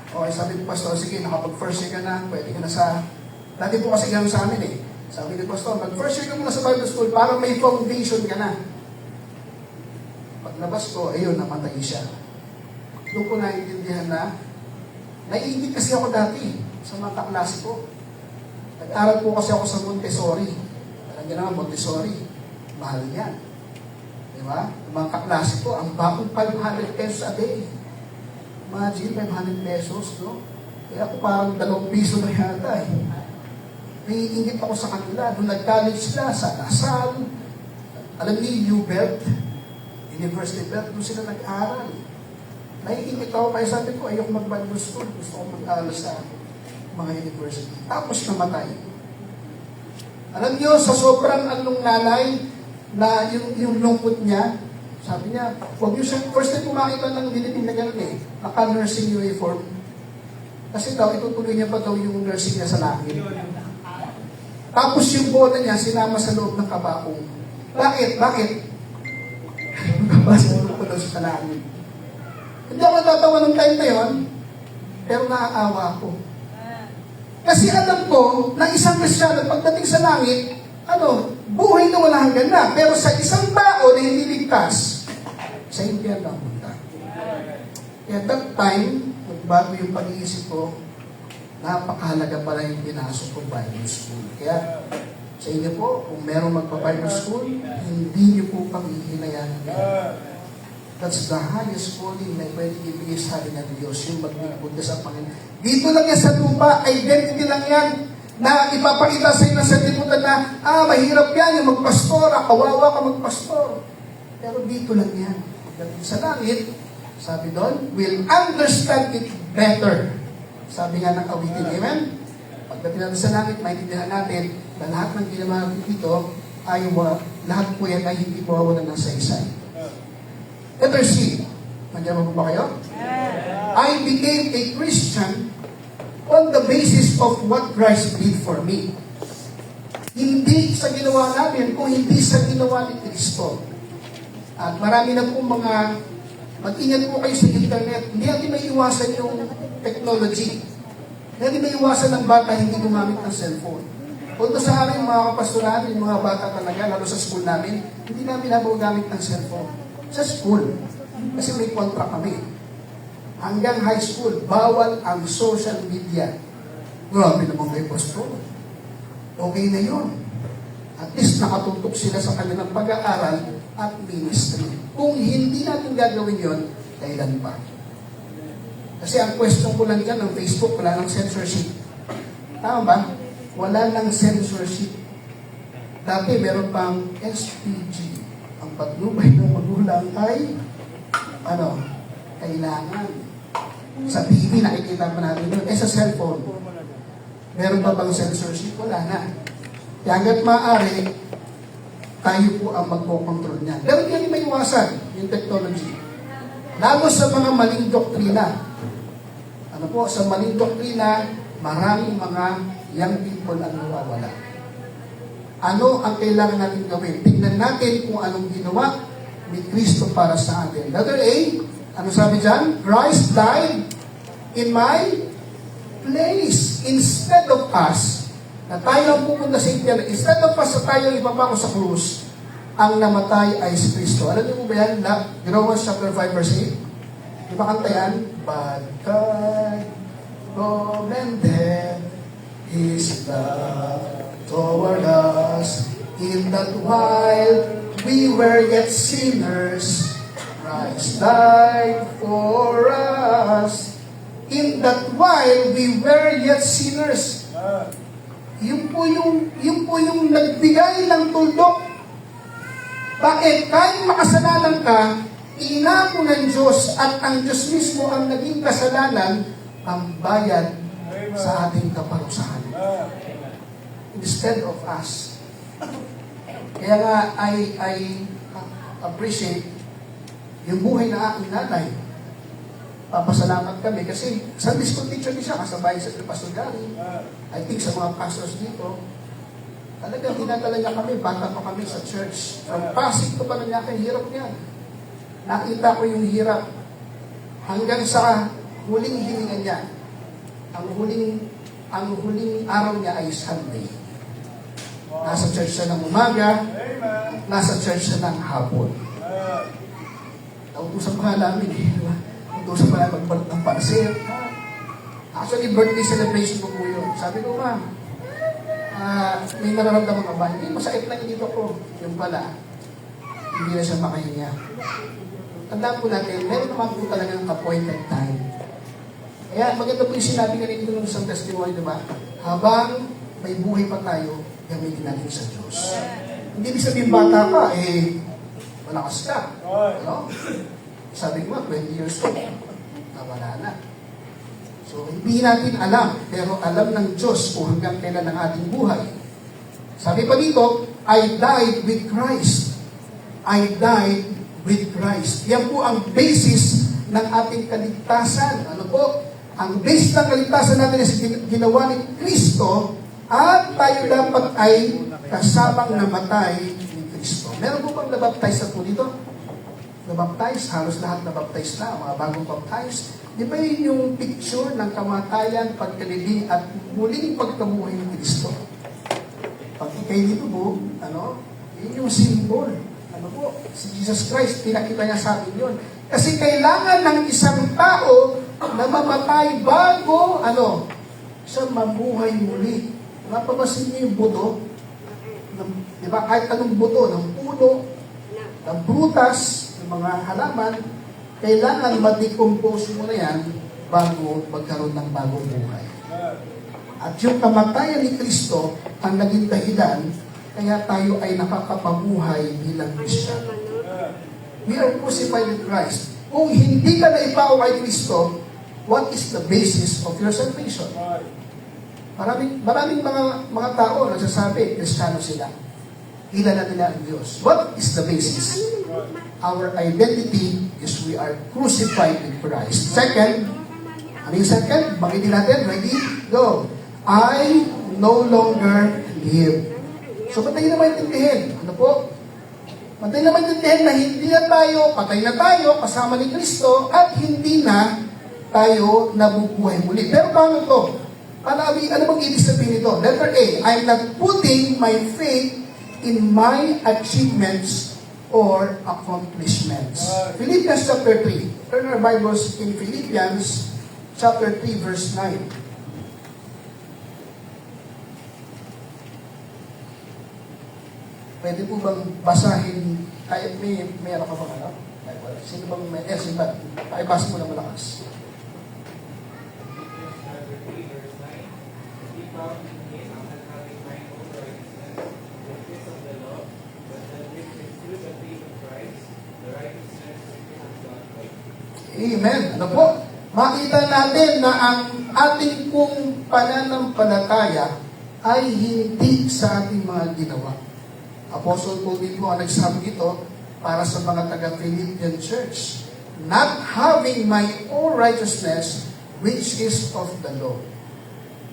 Okay, sabi ko, Pastor, sige, nakapag-first year ka na, pwede ka na sa... Dati po kasi gano'n sa amin eh. Sabi ko, Pastor, mag-first year ka muna sa Bible school para may foundation ka na. Paglabas ko, ayun, namatay siya. Doon ko naiintindihan na, naiingit kasi ako dati sa mga kaklase ko. Nag-aral po kasi ako sa Montessori. Alam niyo naman, Montessori, mahal yan. Di ba? Yung mga kaklase ko, ang bakong 500 pesos a day. Imagine, 500 pesos, no? Kaya ako parang 2 piso na yata eh. Naiingit ako sa kanila. Nung nag-college sila sa Lasal, alam niyo, UBELT, University Belt, doon sila nag-aral. Naiingit ako, kaya sabi ko, ayoko mag-Bible school. Gusto ko mag-aral sa mga university. Tapos namatay. Alam niyo, sa sobrang anong nanay, na yung lungkot niya, sabi niya, huwag niyo siya, first time pumakita ng Philippine na gano'n eh, naka-nursing uniform. Kasi daw, itutuloy niya pa daw yung nursing niya sa langit. Tapos yung bola niya, sinama sa loob ng kabakong. Bakit? Magpapasok ko daw sa langit. Hindi ako natatawa ng time na yon, pero naaawa ako. Kasi alam ko, na isang Kristyano, pagdating sa langit, buhay na wala hanggan na. Pero sa isang tao na hindi ligtas, sa Indian lang punta. Kaya that time, nagbago yung pag-iisip ko, napakahalaga pala yung pinasok ko Bible School. Kaya, sa inyo po, kung merong magpa-Bible School, hindi niyo po pang-ihinayan. That's the highest calling na pwede ibigay sa atin ng Diyos, yung maglingkod ka sa Panginoon. Dito lang yan sa lupa, identity lang yan, na ipapakita sa inyo sa liputan na, mahirap yan, yung magpastor, kawawa ka magpastor. Pero dito lang yan. Pagdating sa langit, sabi doon, we'll understand it better. Sabi nga ng awitin, amen? Pagdating natin sa langit, maintindihan natin na lahat ng ginawa natin dito ay lahat po yan ay hindi mawawalan ng saysay. Letter C. Nandiyan mo ba kayo? I became a Christian on the basis of what Christ did for me. Hindi sa ginawa namin, kung hindi sa ginawa ni Kristo. At marami na po mga, mag-ingat po kayo sa internet. Hindi natin may iwasan yung technology. Hindi natin may iwasan ng bata hindi gumamit ng cellphone. Punto sa amin, mga kapastoran, yung mga bata talaga, lalo sa school namin, hindi namin nabagamit ng cellphone. Sa school. Kasi may contract kami. Hanggang high school, bawal ang social media. Grabe naman kayo, pastor. Okay na yun. At least nakatutok sila sa kanilang pag-aaral at ministry. Kung hindi natin gagawin yun, kailan pa? Kasi ang question ko lang dyan, ng Facebook, wala ng censorship. Tama ba? Wala ng censorship. Dati meron pang SPG. Ang paglubay ng magulang ay kailangan. Sa TV, nakikita pa natin yun. Sa cellphone, meron pa bang censorship? Wala na. Kaya hanggat maaari, tayo po ang magpo-control niya. Pero hindi may iwasan yung technology. Lalo sa mga maling doktrina. Sa maling doktrina, maraming mga young people ang nawawala. Ano ang kailangan natin gawin? Tignan natin kung anong ginawa ni Kristo para sa atin. Letter A, ano sabi dyan? Christ died in my place. Instead of us, na tayo ang pupunta sa impyerno, instead of us na tayo ipapako sa krus, ang namatay ay si Kristo. Alam niyo mo ba yan? Romans chapter 5 verse 8. Di ba kanta yan? But God commended His love toward us, in that while we were yet sinners, Christ died for us. In that while we were yet sinners. Yun po yung nagbigay ng tuldok. Bakit? Kahit makasalanan ka, inako ng Diyos at ang Diyos mismo ang naging kasalanan, ang bayad sa ating kaparusahan. Instead of us. Kaya nga, I appreciate yung buhay na aking nanay. papasalamat kami kasi Sunday school teacher din siya, kasabay sa Pastor Gary. I think sa mga pastors dito, talagang dinadala niya kami, bata pa kami sa church. From Pasig to Paranaque, hirap niya. Nakita ko yung hirap hanggang sa huling hininga niya. Ang huling araw niya ay Sunday. Nasa church siya ng umaga, nasa church siya ng hapon. Nautusan pa nga namin, di ba? Nautusan pa namin magbalot ng pansit. Actually, birthday celebration ko po yun. Sabi ko, ma'am, may nararamdaman ka ba? Hindi, masakit lang dito ko. Yung pala, hindi na siya makahinga. Tandaan po natin, meron naman po talagang appointed time. Kaya maganda po yung sinabi nga dito ng isang testimony, di ba? Habang may buhay pa tayo, gamitin natin sa Diyos. Hindi ibig sabihin bata ka, malakas ka. Ano? Sabi ko nga, 20 years old, wala na. So, hindi natin alam, pero alam ng Diyos kung hanggang kailan ang ating buhay. Sabi pa dito, I died with Christ. I died with Christ. Yan po ang basis ng ating kaligtasan. Ano po? Ang basis ng kaligtasan natin is ginawa ni Kristo at tayo dapat ay kasamang namatay ni Kristo. Meron po bang nabaptize na po dito? Nabaptize, halos lahat nabaptize na, mga bagong baptize. Di ba yun yung picture ng kamatayan, pagkalibing at muling pagkabuhay ni Kristo? Pag ikay dito po, yun yung symbol. Ano po? Si Jesus Christ, pinakita niya sa atin yun. Kasi kailangan ng isang tao na mamatay bago, siya mabuhay muli. Napabasin niyo yung buto, di ba? Kahit anong buto, ng puno, ng prutas, ng mga halaman, kailangan ma-decompose mo na yan bago magkaroon ng bagong buhay. At yung kamatayan ni Kristo ang naging dahilan kaya tayo ay nakakapabuhay bilang Kristyano. We are crucified with Christ. Kung hindi ka na ipao kay Kristo, what is the basis of your salvation? Maraming mga tao nagsasabi, Kristiyano sila. Kilala nila ang Diyos. What is the basis? Our identity is we are crucified with Christ. Second, ano yung second? Bagitin natin. Ready? Go. I no longer live. So, patay na maintindihin. Ano po? Patay na maintindihin na hindi na tayo, patay na tayo, kasama ni Kristo, at hindi na tayo nabubuhay muli. Pero paano to? Ano bang ibig sabihin nito? Letter A, I'm not putting my faith in my achievements or accomplishments. Philippians chapter 3. Turn our Bibles in Philippians chapter 3 verse 9. Pwede po bang basahin, may ano ka bang ano? Sino bang may ba? Pakibasa mo na malakas. Amen. Ano po? Makita natin na ang ating pong pananampalataya ay hindi sa ating mga ginawa. Apostle Paul din po ang nagsabi ito para sa mga taga-Philippian church. Not having my own righteousness, which is of the law.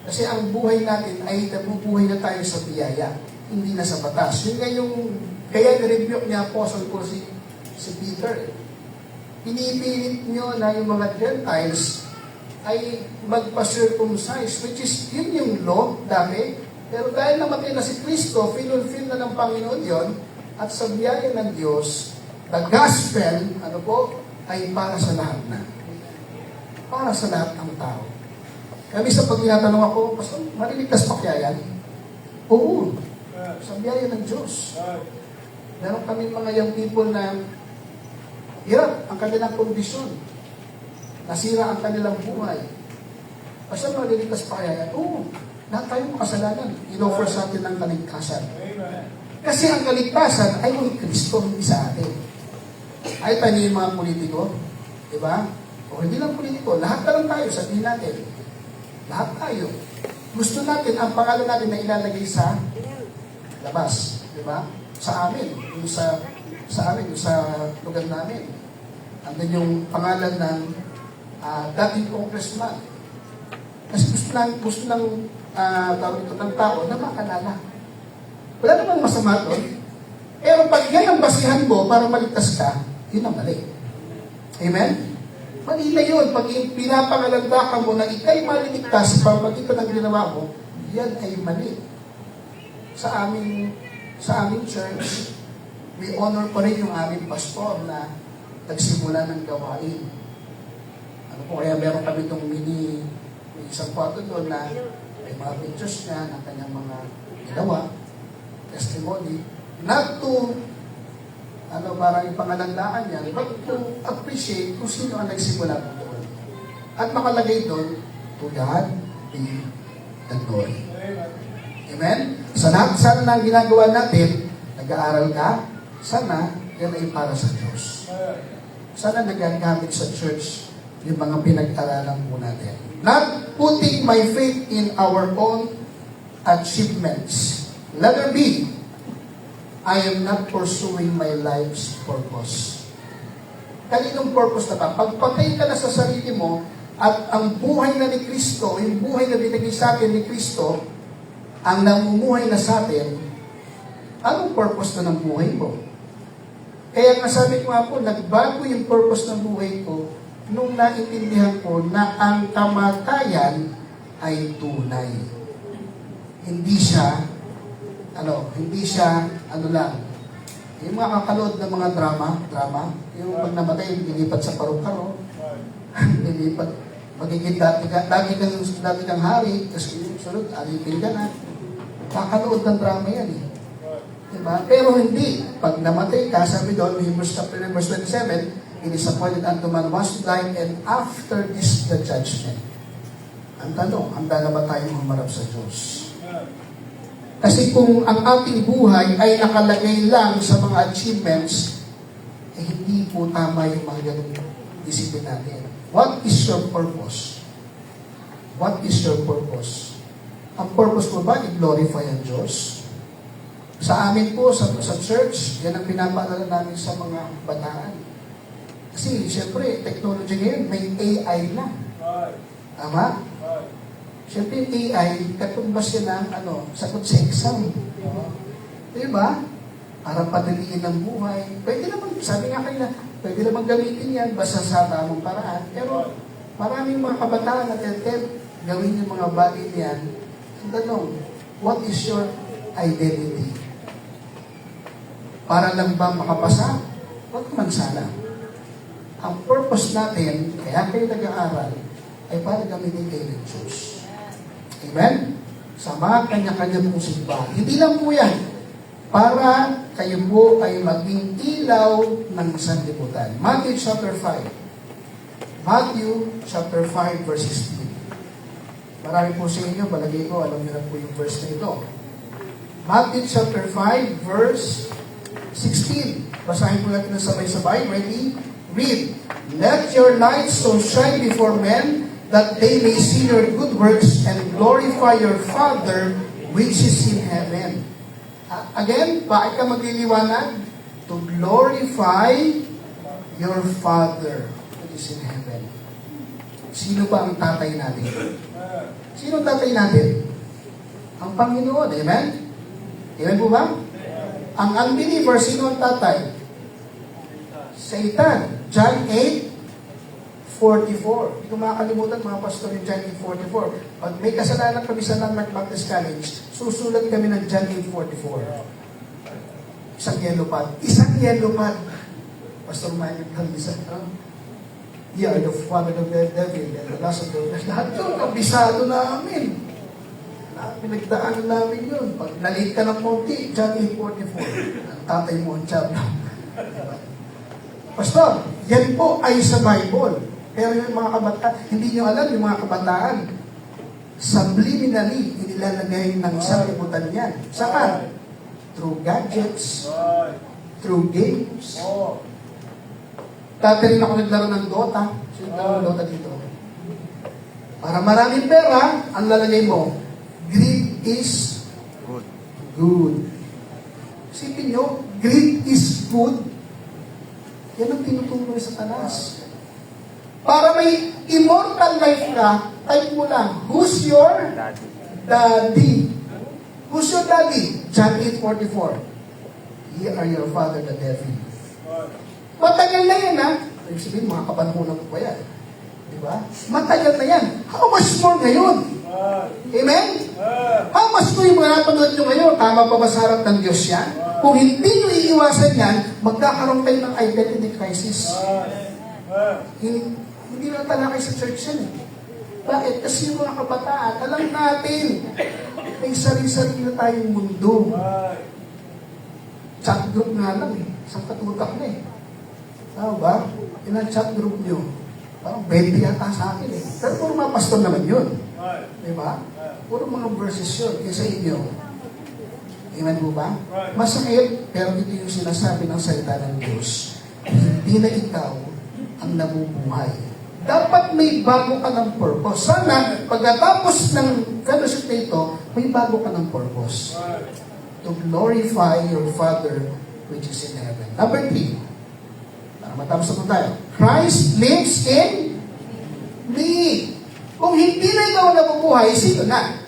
Kasi ang buhay natin ay nabubuhay na tayo sa biyaya, hindi na sa batas. Yun nga yung, kaya nirebuke niya Apostle Paul si Peter. Pinipilit nyo na yung mga Gentiles ay magpa-circumcise, which is, yun yung law dati. Pero dahil namatay na si Kristo, finulfill na ng Panginoon yon, at sa biyaya ng Diyos, the gospel, ay para sa lahat na. Para sa lahat ng tao. Kami sa pag tinatanong ako, Pastor, maliligtas pa kaya yan? Oo. Sa biyaya ng Diyos. Meron kami mga young people na hirap ang kanilang kondisyon. Nasira ang kanilang buhay. Pastor, maliligtas pa kaya yan? Oo. Lahat tayo makasalanan. In-offer sa atin ang kaligtasan. Kasi ang kaligtasan ay kay Kristo, hindi sa atin. Ay tayo yung mga politiko. Diba? O hindi lang politiko. Lahat na lang tayo, sabihin natin. Lahat tayo. Gusto natin, ang pangalan natin na ilalagay sa labas. Diba? Sa amin. Yung sa amin, yung sa lugar namin. Andun yung pangalan ng dating congressman. Kasi gusto lang tawag ito ng tao na makalala. Wala namang masama doon. Pero pag yan ang basihan mo para maligtas ka, yun ang mali. Amen? Mali na yun. Pag pinapangalanda ka mo na ikay maliligtas para magitan ng ginawa mo, yan ay mali. Sa aming church, we honor pa rin yung aming pastor na nagsimula ng gawain. Ano po, kaya meron kami itong may isang kwarto doon na may mga pictures niya ng kanyang mga ginawa, testimony, not to parang ipangalandaan niya, but to appreciate kung sino ang nagsimula doon. At makalagay doon, to God be the glory. Amen? Sa lahat ng ginagawa natin, nag-aaral ka, sana yan ay para sa Diyos. Sana nagagamit sa church yung mga pinag-aralan po natin. Not putting my faith in our own achievements. Letter B, I am not pursuing my life's purpose. Kaninong purpose na ba? Pagpatay ka na sa sarili mo at ang buhay na ni Kristo, yung buhay na binigay sa atin ni Kristo, ang namumuhay na sa atin, anong purpose na ng buhay mo? Kaya nga sabi ko nga po, nagbago yung purpose ng buhay ko nung naintindihan ko na ang kamatayan ay tunay. Hindi siya yung mga kakalood ng mga drama, yung pag namatay, lilipat sa paru-paro, lilipat, magiging dati kang hari, kasi yung sunod, alipin ka na. Kakalood ng drama yan eh. Diba? Pero hindi. Pag namatay ka, sabi doon, Hebrews chapter 9, verse 27, it is appointed unto man once to die, and after this, the judgment. Ang tanong, handa na ba tayong humarap sa Diyos? Kasi kung ang ating buhay ay nakalagay lang sa mga achievements, hindi po tama yung mga ganun isipin natin. What is your purpose? What is your purpose? Ang purpose mo ba, i-glorify ang Diyos? Sa amin po, sa church, yan ang pinapaalala namin sa mga bataan. Kasi, siyempre, technology ngayon, may AI na. Tama? Siyempre, AI, katumbas yan ng sagot sa exam. Diba? Para padaliin ang buhay. Pwede naman, sabi nga kanina, pwede naman gamitin yan basta sa tamang paraan. Pero maraming mga kabataan na gawin yung mga bagay niyan. Ang tanong, what is your identity? Para lang ba makapasa? Huwag man sana. Ang purpose natin, kaya kayo nag-aaral, ay para gamitin kayo ng Diyos. Amen? Sa mga kanya-kanya pong simbahan. Hindi lang po yan. Para kayo po ay maging ilaw ng sanlibutan. Matthew chapter 5. Matthew chapter 5 verse 16. Marami po sa inyo, palagay ko, alam niyo na po yung verse na ito. Matthew chapter 5 verse 16. Basahin po natin ng sabay-sabay. Ready? Read. Let your light so shine before men that they may see your good works and glorify your Father which is in heaven. Again, bakit ka magliliwanag? To glorify your Father which is in heaven. Sino ba ang tatay natin? Sino ang tatay natin? Ang Panginoon. Amen? Amen po ba? Ang unbeliever, sino ang tatay? Satan. John 8:44. Hindi ko makakalimutan mga pastor yung John 8:44. Pag may kasalanan kami sa Landmark Baptist College, susulat kami ng John 8:44. Isang yellow pad. Pastor Mike Kalisa. You are the father of the devil and the last of the devil. Lahat yun, kabisado namin. Pinagdaanan namin yun. Pag nalit ka ng konti, John 8:44. Ang tatay mo ang tiyablo. Pastor, yan po ay sa Bible. Pero yung mga kabataan, hindi nyo alam yung mga kabataan, subliminally, inilalagay ng sanlibutan yan. Saan? Through gadgets, through games. Dati rin ako naglaro ng Dota. Sino naglaro ng Dota dito? Para maraming pera, ang lalagay mo, greed is good. Isipin nyo, greed is good. Yan ang tinuturo sa Satanas. Para may immortal life ka, type mo lang, who's your daddy? Who's your daddy? John 8:44. Ye are your father, the devil. Matagal na yan, ha? Ibig sabihin, mga kapanahonan ko pa yan. Di ba? Matagal na yan. How much more ngayon? Amen? How much more yung mga napanood nyo ngayon? Tama pa ba sa harap ng Diyos yan? Kung hindi nyo iiwasan yan, magkakaroon kayo ng identity crisis. Hindi na talakay sa church yan eh. Bakit? Kasi yung mga kabataan, alam natin, may sarili-sarili na tayong mundo. Chat group nga lang eh. Isang katutak na eh. Tama ba? Ilang chat group nyo? Parang 20 yata sa akin eh. Pero puro mga pastor naman yun. Diba? Puro mga verses yun. Kaya sa inyo. Amen po ba? Masakit, pero ito yung sinasabi ng salita ng Diyos. Hindi na ikaw ang nabubuhay. Dapat may bago ka ng purpose. Sana, pagkatapos ng fellowship na ito, may bago ka ng purpose. To glorify your Father which is in heaven. Number 3. Para matapos na po tayo. Christ lives in me. Kung hindi na ikaw nabubuhay, sino na?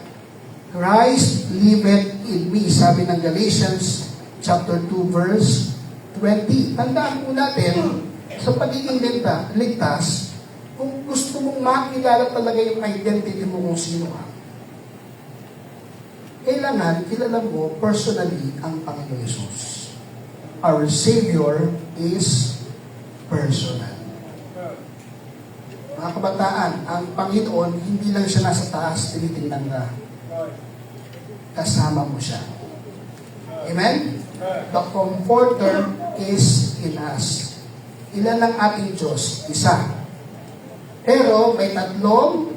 Christ liveth in me. Sabi ng Galatians chapter 2 verse 20. Tandaan po natin, sa pagiging ligtas, kung gusto mong makilala talaga yung identity mo kung sino ka, kailangan kilala mo personally ang Panginoon Yesus. Our Savior is personal. Mga kabataan, ang Panginoon, hindi lang siya nasa taas, tinitingnan ka. Kasama mo siya. Amen? The Comforter is in us. Ilan ang ating Diyos? Isa. Pero may tatlong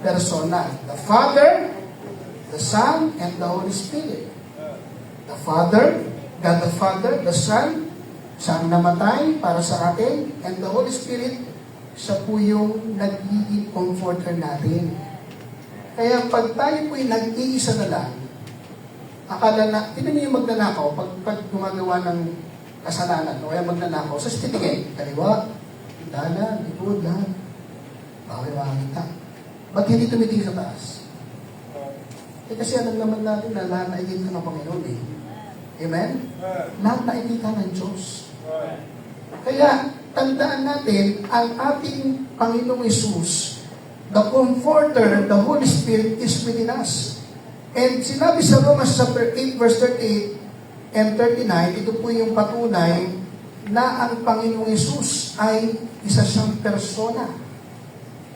persona. The Father, the Son, and the Holy Spirit. The Father, God the Father, the Son, siya ang namatay para sa atin, and the Holy Spirit, siya po yung nagiging comforter natin. Kaya pag tayo po'y nag-iisa na lang, akala na, tinan niyo yung magnanakaw, pag gumagawa ng kasalanan, o kaya magnanakaw, sa titingin, kaliwa, dalan, likod, lahat. Bakit makakita? Ba't hindi tumitingin sa taas? Kasi alam naman natin na lahat na ikita ng Panginoon eh. Amen? Lahat na ikita ng Diyos. Kaya, tandaan natin, ang ating Panginoong Yesus, the Comforter, the Holy Spirit is within us. And sinabi sa Romans chapter 8, verse 38 and 39, ito po yung patunay na ang Panginoong Yesus ay isa siyang persona.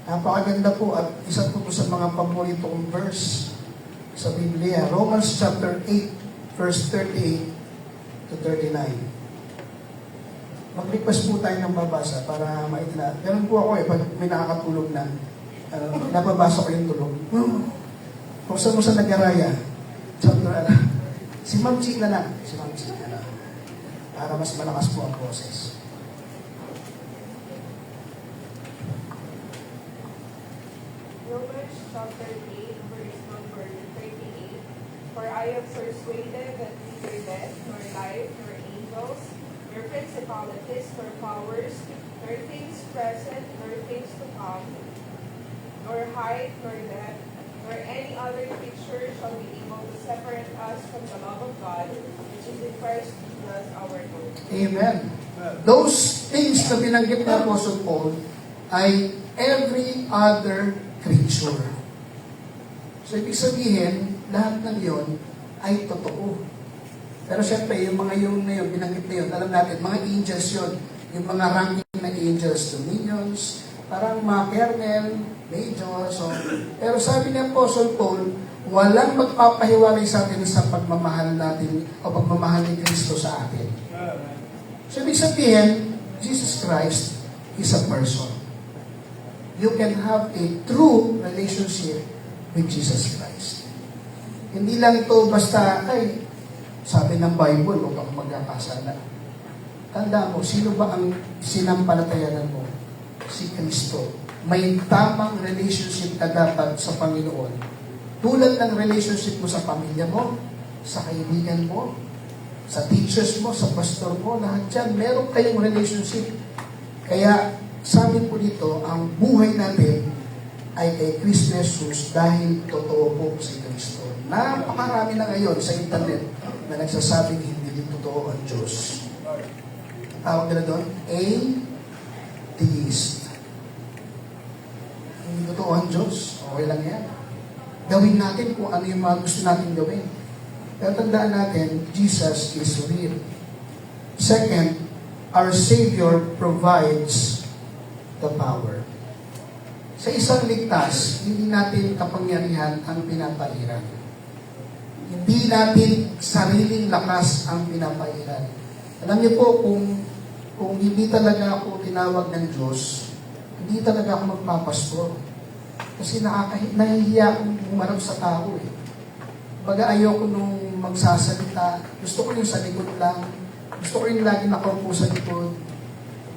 Napakaganda po at isa po sa mga paborito kong verse sa Biblia. Romans chapter 8, verse 38 to 39. Mag-request po tayo ng babasa para maitina. Ganun po ako pag may nakakatulog na, nababasa ko yung tulog. Kung saan mo sa nag-araya, si Ma'am Chi na lang. Si Ma'am Chi na lang. Para mas malakas po ang process. Romans chapter 8, verse number 38. For I am persuaded that neither death, nor life, nor angels, nor principalities, nor powers, nor things present, nor things to come, nor height, nor depth, nor any other creature shall be able to separate us from the love of God, which is in Christ Jesus our Lord. Amen. Those things na binanggit na Apostle Paul ay every other creature. So, ibig sabihin, lahat ng yon ay totoo. Pero syempre, yung mga yung na yun, binanggit na yun, alam natin, mga angels yun. Yung mga ranking na angels, dominions, parang mga kernel, major, so. Pero sabi ni Apostle Paul, walang magpapahiwalay sa atin sa pagmamahal natin o pagmamahal ni Kristo sa atin. So, ibig sabihin, Jesus Christ is a person. You can have a true relationship with Jesus Christ. Hindi lang ito basta, ay, sabi ng Bible, huwag ako magkakasala. Tanda mo, sino ba ang sinampalatayanan mo? Si Kristo. May tamang relationship ka dapat sa Panginoon. Tulad ng relationship mo sa pamilya mo, sa kaibigan mo, sa teachers mo, sa pastor mo, lahat yan, meron kayong relationship. Kaya, sabi po dito, ang buhay natin ay kay Kristo Jesus dahil totoo po si Kristo. Napakarami na ngayon sa internet na nagsasabing hindi din totoo ang Diyos. Tawag nila doon, atheist. Hindi totoo ang Diyos, okay lang yan. Gawin natin kung ano yung mga gusto natin gawin. Pero tandaan natin, Jesus is real. Second, our Savior provides the power. Sa isang ligtas, hindi natin kapangyarihan ang pinapairan. Hindi natin sariling lakas ang pinapairan. Alam niyo po, kung hindi talaga ako tinawag ng Diyos, hindi talaga ako magpapastor. Kasi nahihiya akong umarap sa tao eh. Baga ayoko nung magsasalita, gusto ko yung sa likod lang, gusto ko yung lagi nakaupo sa likod,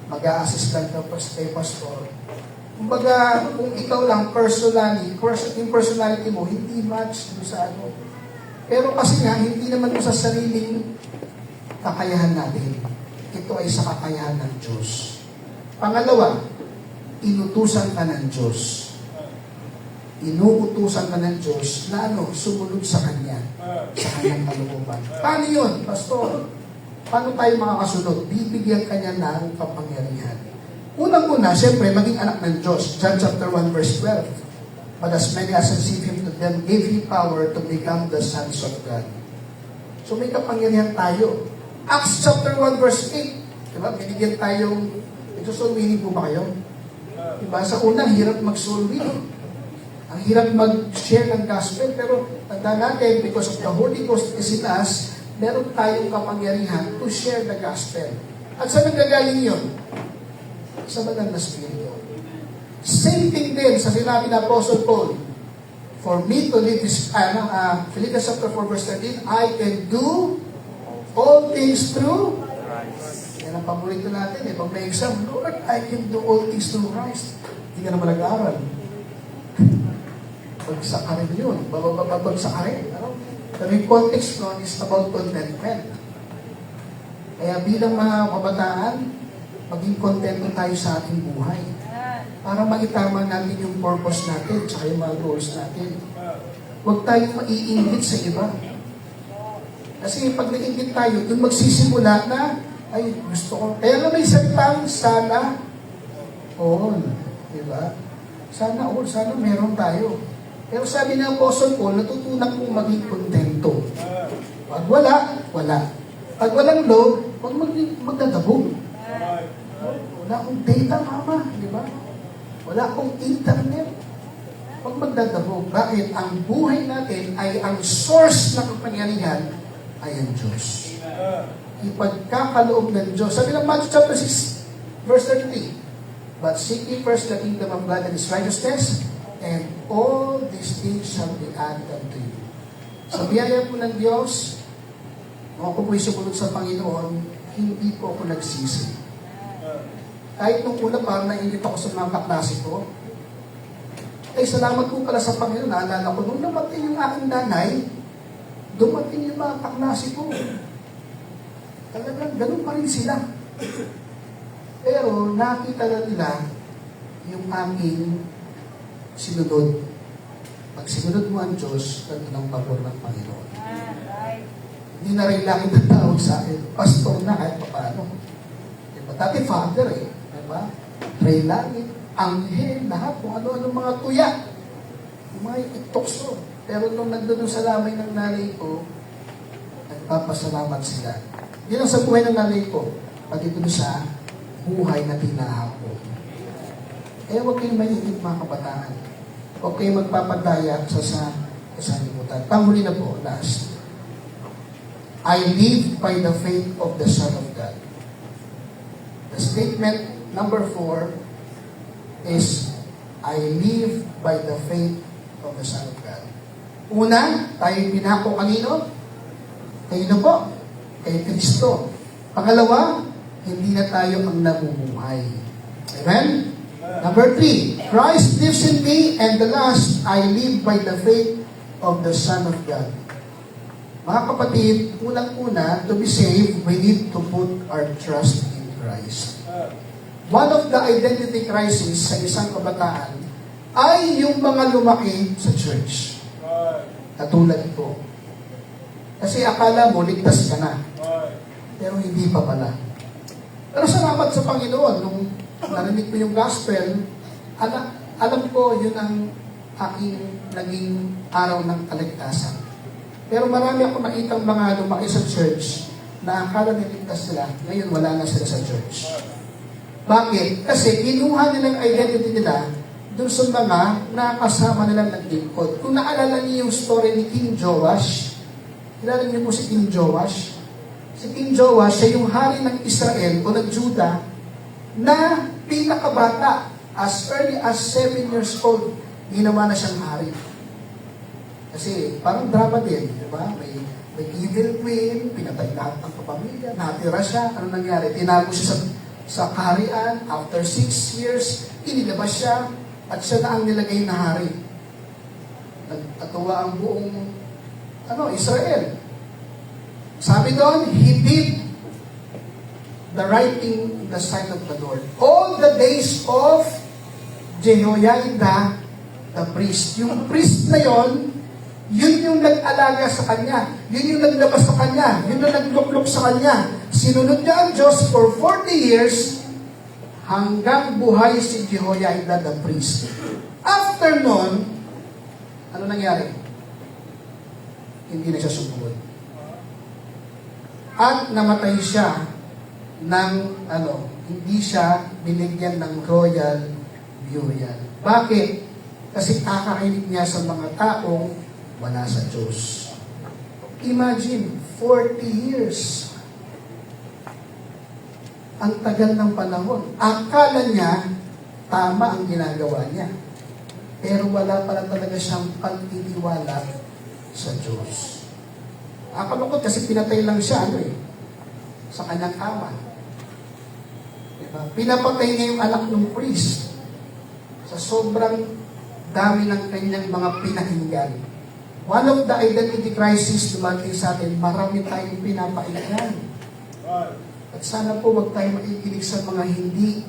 mag-a-assist lang kay pastor. Kumbaga, kung ikaw lang personally, yung personality mo, hindi match doon sa ano. Pero kasi nga, hindi naman mo sa sariling kakayahan natin. Ito ay sa kakayahan ng Diyos. Pangalawa, inutusan ka ng Diyos. Inuutusan ka ng Diyos na sumunod sa Kanya, sa Kanyang kalooban. Paano yun, Pastor? Paano tayo makakasunod? Bibigyan Kanya ng kapangyarihan. Unang-una, siyempre, maging anak ng Diyos. John chapter 1, verse 12. But as many as received Him, to them gave Him power to become the sons of God. So may kapangyarihan tayo. Acts chapter 1, verse 8. Diba? Binigyan tayong, ito soul winning po ba kayo? Diba? Sa una, hirap mag-soul winning. Ang hirap mag-share ng gospel, pero tanda natin, because of the Holy Ghost is in us, meron tayong kapangyarihan to share the gospel. At saan nagagaling yun? Sa banal na Espiritu. Same thing din sa sinabi ng Apostle Paul. For me to live this, Philippians chapter 4 verse 13, I can do all things through Christ. Yan ang paborito natin eh. Pag may exam, Lord, I can do all things through Christ. Hindi ka naman nag-aaral. Pagsakarin yun. Pagsakarin. Pero yung context nun is about contentment. Kaya bilang mga kabataan, maging kontento tayo sa ating buhay. Para maitama natin yung purpose natin, tsaka yung mga goals natin. Huwag tayong maiinggit sa iba. Kasi pag naiinggit tayo, dun magsisimula na, ay, gusto ko. Kaya nga may salitang, sana all. Diba? Sana all, sana meron tayo. Pero sabi ng Apostle Paul, natutunan kong maging kontento. Pag wala, wala. Pag walang loob, huwag magdadabog. Wala akong data, mama. Di ba? Wala akong internet. Huwag magdadabog. Bakit? Ang buhay natin ay ang source ng kapangyarihan ay ang Diyos. Ipagkakaloob ng Diyos. Sabi ng Matthew chapter 6, verse 33, but seek ye first the kingdom of God and His righteousness, and all these things shall be added unto you. Sa biyaya po ng Diyos, kung ako po'y sumunod sa Panginoon, hindi po ako nagsisi. Kahit nung una parang nainggit ako sa mga kaklase ko, ay salamat po pala sa Panginoon. Naalala ko, nung namatay yung aking nanay, dumating yung mga kaklase ko. Talagang ganun pa rin sila. Pero nakita na nila yung aking sinunod. Pag sinunod mo ang Diyos, ganun ang pabor ng Panginoon. Hindi na rin lang yung tawag sa akin, pastor na kahit paano. Diba? Dati father eh. Diba? Pray langit, anghel, lahat, kung ano-ano mga tuya. Yung mga itokso. Pero nung nandun sa lamay ng nanay ko, nagpapasalamat sila. Yun ang sa buhay ng nanay ko, pati dun sa buhay na tinahapo. Kaya huwag kayong mainit mga kabataan. Huwag kayong magpapadaya sa limutan. Panghuli na po, last. I live by the faith of the Son of God. The statement number 4 is, I live by the faith of the Son of God. Una, tayo pinako kanino? Kanino po? Kay Kristo. Pangalawa, hindi na tayo ang namumuhay. Amen? Number 3, Christ lives in me, and the last, I live by the faith of the Son of God. Mga kapatid, unang-una, to be saved, we need to put our trust in Christ. one of the identity crisis sa isang kabataan ay yung mga lumaki sa church. Katulad ko. Kasi akala mo, ligtas ka na. Pero hindi pa pala. Pero salamat sa Panginoon, nung narinig ko yung gospel, alam ko yun ang aking naging araw ng kaligtasan. Pero marami ako nakitang mga lumaki sa church na akala niligtas sila, ngayon wala na sila sa church. Bakit? Kasi kinuha nilang identity nila doon sa mga nakasama nilang naglingkod. Kung naalala niyo yung story ni King Joash, kilala niyo po si King Joash? Si King Joash, siya yung hari ng Israel o ng Judah na pinakabata, as early as 7 years old, ginawa na siyang hari. Kasi parang drama din, di ba? May evil queen, pinatay lahat ng kapamilya, natira siya, ano nangyari? Tinago siya sa kaharian, after 6 years, inilabas siya, at siya na ang nilagay na hari. Nagtatuwa ang buong Israel. Sabi doon, he did the right thing in the sight of the Lord. All the days of Jehoiada, the priest. Yung priest na yon, yun yung nag-alaga sa kanya. Yun yung naglabas sa kanya. Yun yung nagluklok sa kanya. Sinunod niya ang Diyos for 40 years hanggang buhay si Jehoiada the priest. After nun, ano nangyari? Hindi na siya sumunod. At namatay siya ng, hindi siya binigyan ng royal burial. Bakit? Kasi kakakinig niya sa mga taong wala sa Diyos. Imagine, 40 years. Ang tagal ng panahon. Akala niya, tama ang ginagawa niya. Pero wala pala talaga siyang pagtitiwala sa Diyos. Akalungkot kasi pinatay lang siya, sa kanyang ama. Diba? Pinapatay niya yung anak ng priest. Sa sobrang dami ng kanyang mga pinakinggan. One of the identity crisis dumating sa atin, marami tayong pinapakinggan. At sana po wag tayo makikinig sa mga hindi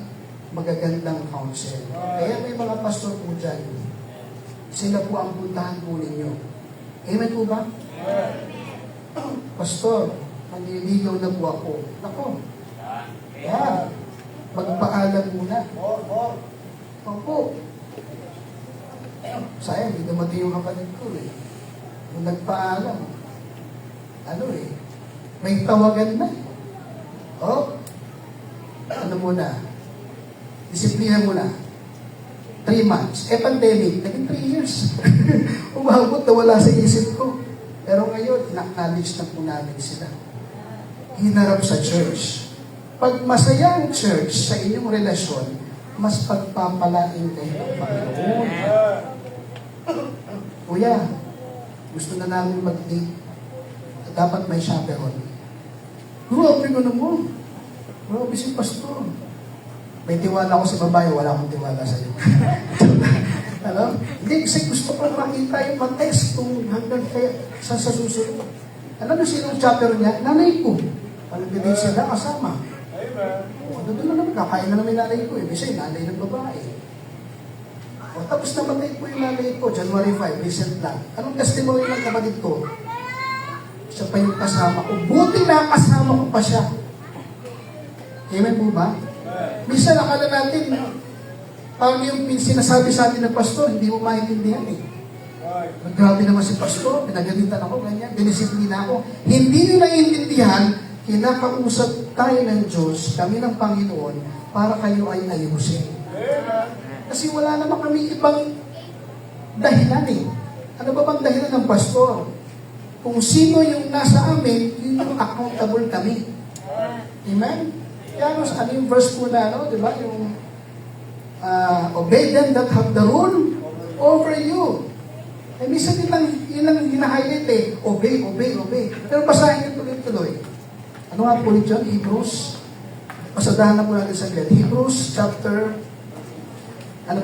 magagandang counsel. Kaya may mga pastor po dyan. Sila po ang puntahan po ninyo. Amen po ba? Pastor, manliligaw na po ako. Ako. Yan. Magpaalam muna. Opo. Sayang, hindi dumating yung kapatid ko Kung nagpaalam, may tawagan na. Ano muna? Disiplina muna. 3 months. Pandemic, naging 3 years. Umabot na wala sa isip ko. Pero ngayon, in-acknowledge na po namin sila. Hinarap sa church. Pag masaya ang church sa inyong relasyon, mas pagpapalain kayo ng Panginoon. Kuya, gusto na namin mag-date. Dapat may chaperone. Grabe ko naman. Grabe si pastor. May tiwala ko sa babae, wala akong tiwala sa iyo. Hindi, kasi gusto ko makita yung mag-text kung hanggang kaya sa susunod. Alam mo sinong chaperone niya? Nanay ko. Pag-date sila, kasama. Doon na naman, kakain na namin nanay ko. Kasi nanay ng babae. Tapos namatay po yung nanay ko, January 5, recent lang. Anong testimony ng kapatid ko? Siya pa yung kasama ko. Buti na kasama ko pa siya. Amen po ba? Minsan akala natin, parang yung sinasabi sa atin ng pastor, hindi mo maintindihan Grabe naman si pastor, pinagalitan ako, ganyan, dinisiplina ako. Hindi nyo naiintindihan, kinakausap tayo ng Diyos, kami ng Panginoon, para kayo ay ayusin. Kasi wala naman kami ibang dahilan Ano ba bang dahilan ng pastor? Kung sino yung nasa amin, yun yung accountable kami. Amen? Kaya ano yung verse po na, di ba? Yung obey them that have the rule over you. Minsan yun lang hina-highlight Obey, obey, obey. Pero basahin nyo tuloy-tuloy. Ano nga po dyan? Hebrews. Pasadahan na po natin sa glit. Hebrews chapter 13. Ano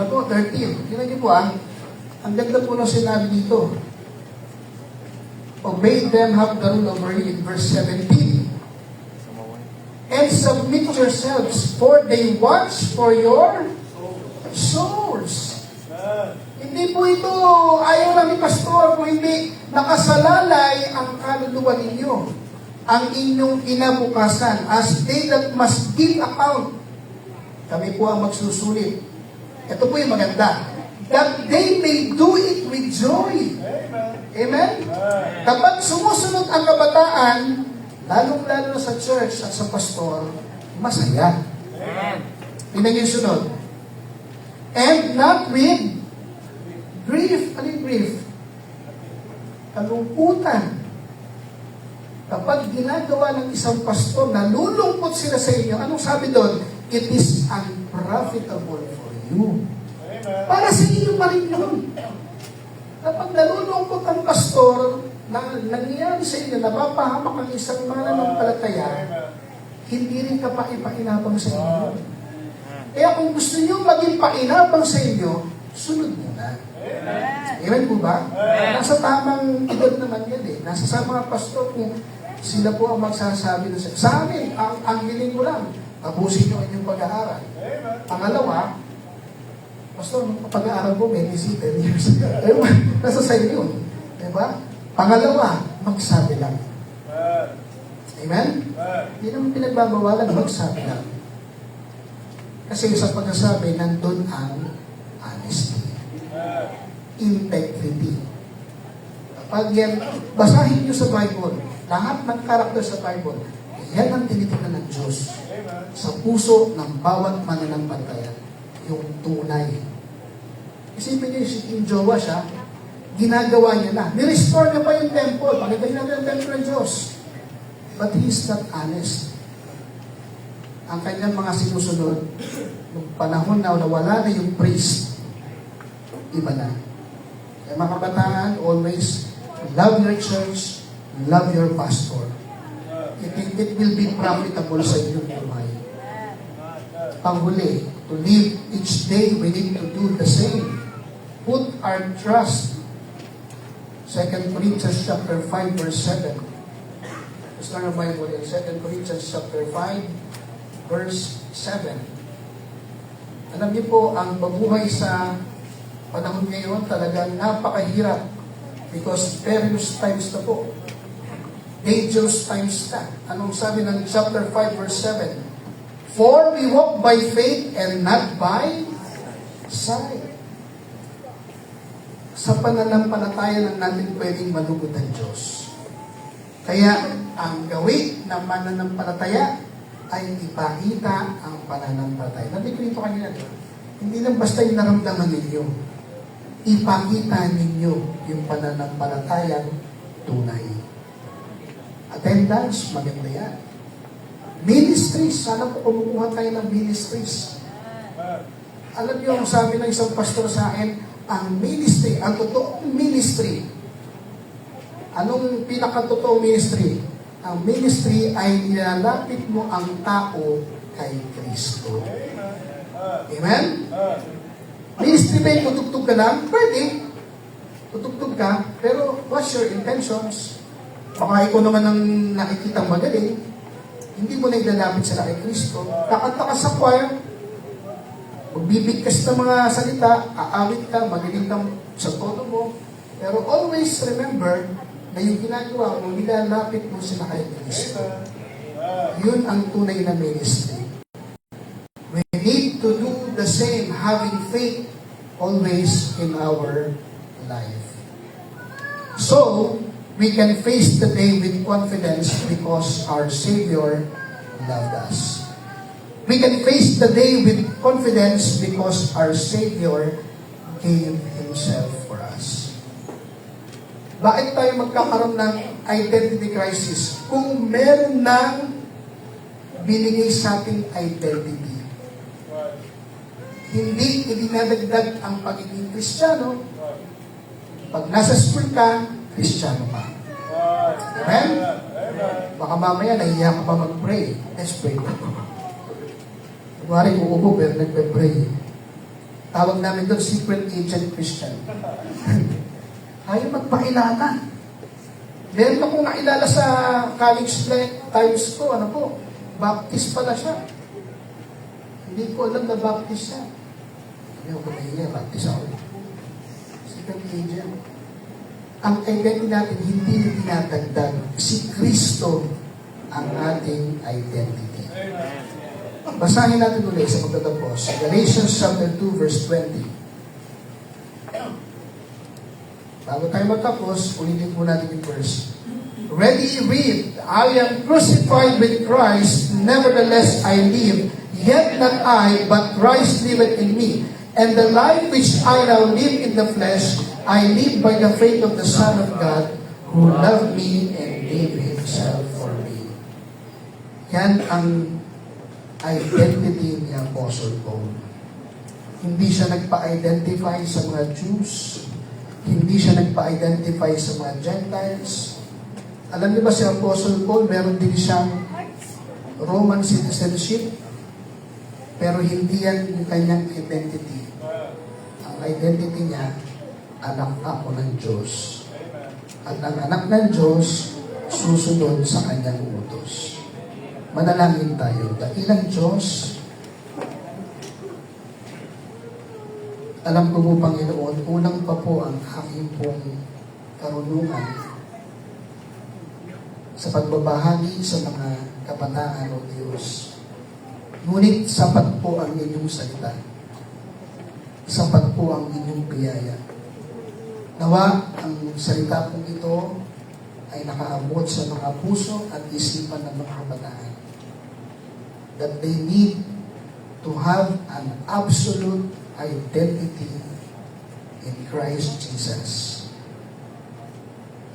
po? 13. Tingnan niyo po ang ganda po na sinabi dito. Obey them, have the rule over you in verse 17. And submit submit yourselves, for they watch for your souls. Hindi po ito, ayaw lang ni Pastor, kung hindi nakasalalay ang kaluluwa ninyo, ang inyong kinabukasan, as they that must give account. Kami po ang magsusulit. Ito po yung maganda. That they may do it with joy. Amen? Kapag sumusunod ang kabataan, lalong-lalo na sa church at sa pastor, masaya. Tingnan yung sunod. And not with grief. Ano yung grief? Kalungkutan. Kapag ginagawa ng isang pastor, nalulungkot sila sa inyo, anong sabi doon? It is unprofitable for you. Para sa inyo pa rin yun. Kapag nalulungkot ang pastor, na nangyayari sa inyo, napapahamak ang isang mananampalataya, hindi rin ka painabang sa inyo. Kaya kung gusto nyo maging painabang sa inyo, sunod mo na. Amen po ba? Nasa tamang edad naman yan eh. Nasa sa mga pastor kung sila po ang magsasabi na sa amin, ang hiling ko lang, tapusin nyo inyong pag-aaral. Pangalawa, pastor, pag-aaral ko, may 10 years. Nasa sa inyo. Diba? Pangalawa, magsabi lang. Amen? Hindi naman pinagbabawalan, magsabi lang. Kasi sa pagkasabi, nandun ang honesty. Integrity. Kapag yan, basahin nyo sa Bible, lahat ng karakter sa Bible, yan ang tinitingnan ng Diyos sa puso ng bawat mananampalataya, yung tunay. Isipin niyo, yung jowa siya, ginagawa niya na. Nirestore niya pa yung temple. Pagkagaling natin ang temple ng Diyos. But he is not honest. Ang kanyang mga sinusunod, nung panahon na wala na yung priest, iba na. Kaya mga kabataan, always love your church, love your pastor. It will be profitable sa inyong buhay. Panghuli, to live each day, we need to do the same. Put our trust. 2 Corinthians chapter 5, verse 7. Let's turn our Bible in 2 Corinthians chapter 5, verse 7. Alam niyo po, ang mabuhay sa panahon ngayon talagang napakahirap because perilous times na po. Dangerous times na. Anong sabi ng chapter 5, verse 7? For we walk by faith and not by sight. Sa pananampalataya lang natin pwedeng malugod ang Diyos. Kaya ang gawin ng mananampalataya ay ipakita ang pananampalataya. Nandito rito kanina. Hindi lang basta yung naramdaman ninyo. Ipakita ninyo yung pananampalatayang tunay. Attendance, maganda yan. Ministries, sana po kumukuha tayo ng ministries. Alam niyo, ang sabi ng isang pastor sa akin, ang ministry, ang totoong ministry. Anong pinakatotoong ministry? Ang ministry ay nilalapit mo ang tao kay Kristo. Amen? Ministry ba yung tutugtog ka lang? Pwede. Tutugtog ka, pero what's your intentions? Baka ikaw naman ang nakikitang magaling, hindi mo na ilalapit sila kay Kristo. Kakanta ka sa choir, magbibigkas ng mga salita, aawit ka, magaling kang sa tono mo, pero always remember na yung ginagawa mo, nilalapit mo sila kay Kristo. Yun ang tunay na ministry. We need to do the same, having faith always in our life. So, we can face the day with confidence because our Savior loved us. We can face the day with confidence because our Savior gave Himself for us. Bakit tayo magkakaroon ng identity crisis? Kung meron ng binigay sa ating identity. Hindi idinadagdag ang pagiging Kristiyano. Pag nasa school ka, Kristiyano ka. Amen? Baka mamaya nahiya ka pa mag-pray. Let's pray. Kunwari, uubo pero nagpe-pray. Tawag namin doon, secret agent Christian. Ayaw magpakilala. Meron akong nakilala sa college times ko, ano po, Baptist pala siya. Hindi ko alam na Baptist siya. Hindi ako nahiya, Baptist ako. Second agent. Ang identity natin, hindi na tinatagdag. Si Kristo ang ating identity. Basahin natin ulit sa pagtatapos. Galatians chapter 2, verse 20. Bago tayo magtapos, ulitin po natin yung verse. Ready, read. I am crucified with Christ, nevertheless I live. Yet not I, but Christ liveth in me. And the life which I now live in the flesh, I live by the faith of the Son of God, who loved me and gave Himself for me. Yan ang identity ni Apostle Paul. Hindi siya nagpa-identify sa mga Jews. Hindi siya nagpa-identify sa mga Gentiles. Alam niyo ba si Apostle Paul, meron din siyang Roman citizenship, pero hindi yan yung kanyang identity. Ang identity niya, anak ako ng Diyos. At ang anak ng Diyos, susunod sa kanyang utos. Manalangin tayo. Dakilang Diyos, alam ko po, Panginoon, unang pa po ang aking pong karunungan sa pagbabahagi sa mga kabataan o Diyos. Ngunit sapat po ang inyong salita. Sapat po ang inyong biyaya. Nawa, ang salita pong ito ay nakaabot sa mga puso at isipan ng mga kabataan. That they need to have an absolute identity in Christ Jesus.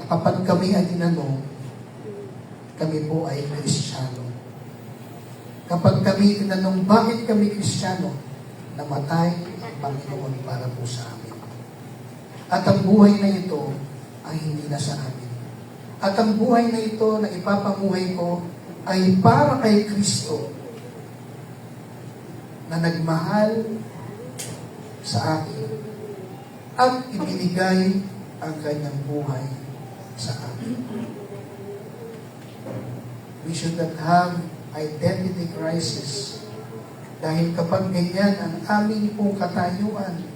Na kapag kami ay tinanong, kami po ay Kristiyano. Kapag kami tinanong, bakit kami Kristiyano? Namatay ang Panginoon para po sa amin. At ang buhay na ito ay hindi na sa amin. At ang buhay na ito na ipapamuhay ko ay para kay Kristo na nagmahal sa akin at ibinigay ang kanyang buhay sa akin. We should not have identity crisis dahil kapag ganyan ang aming pong katayuan,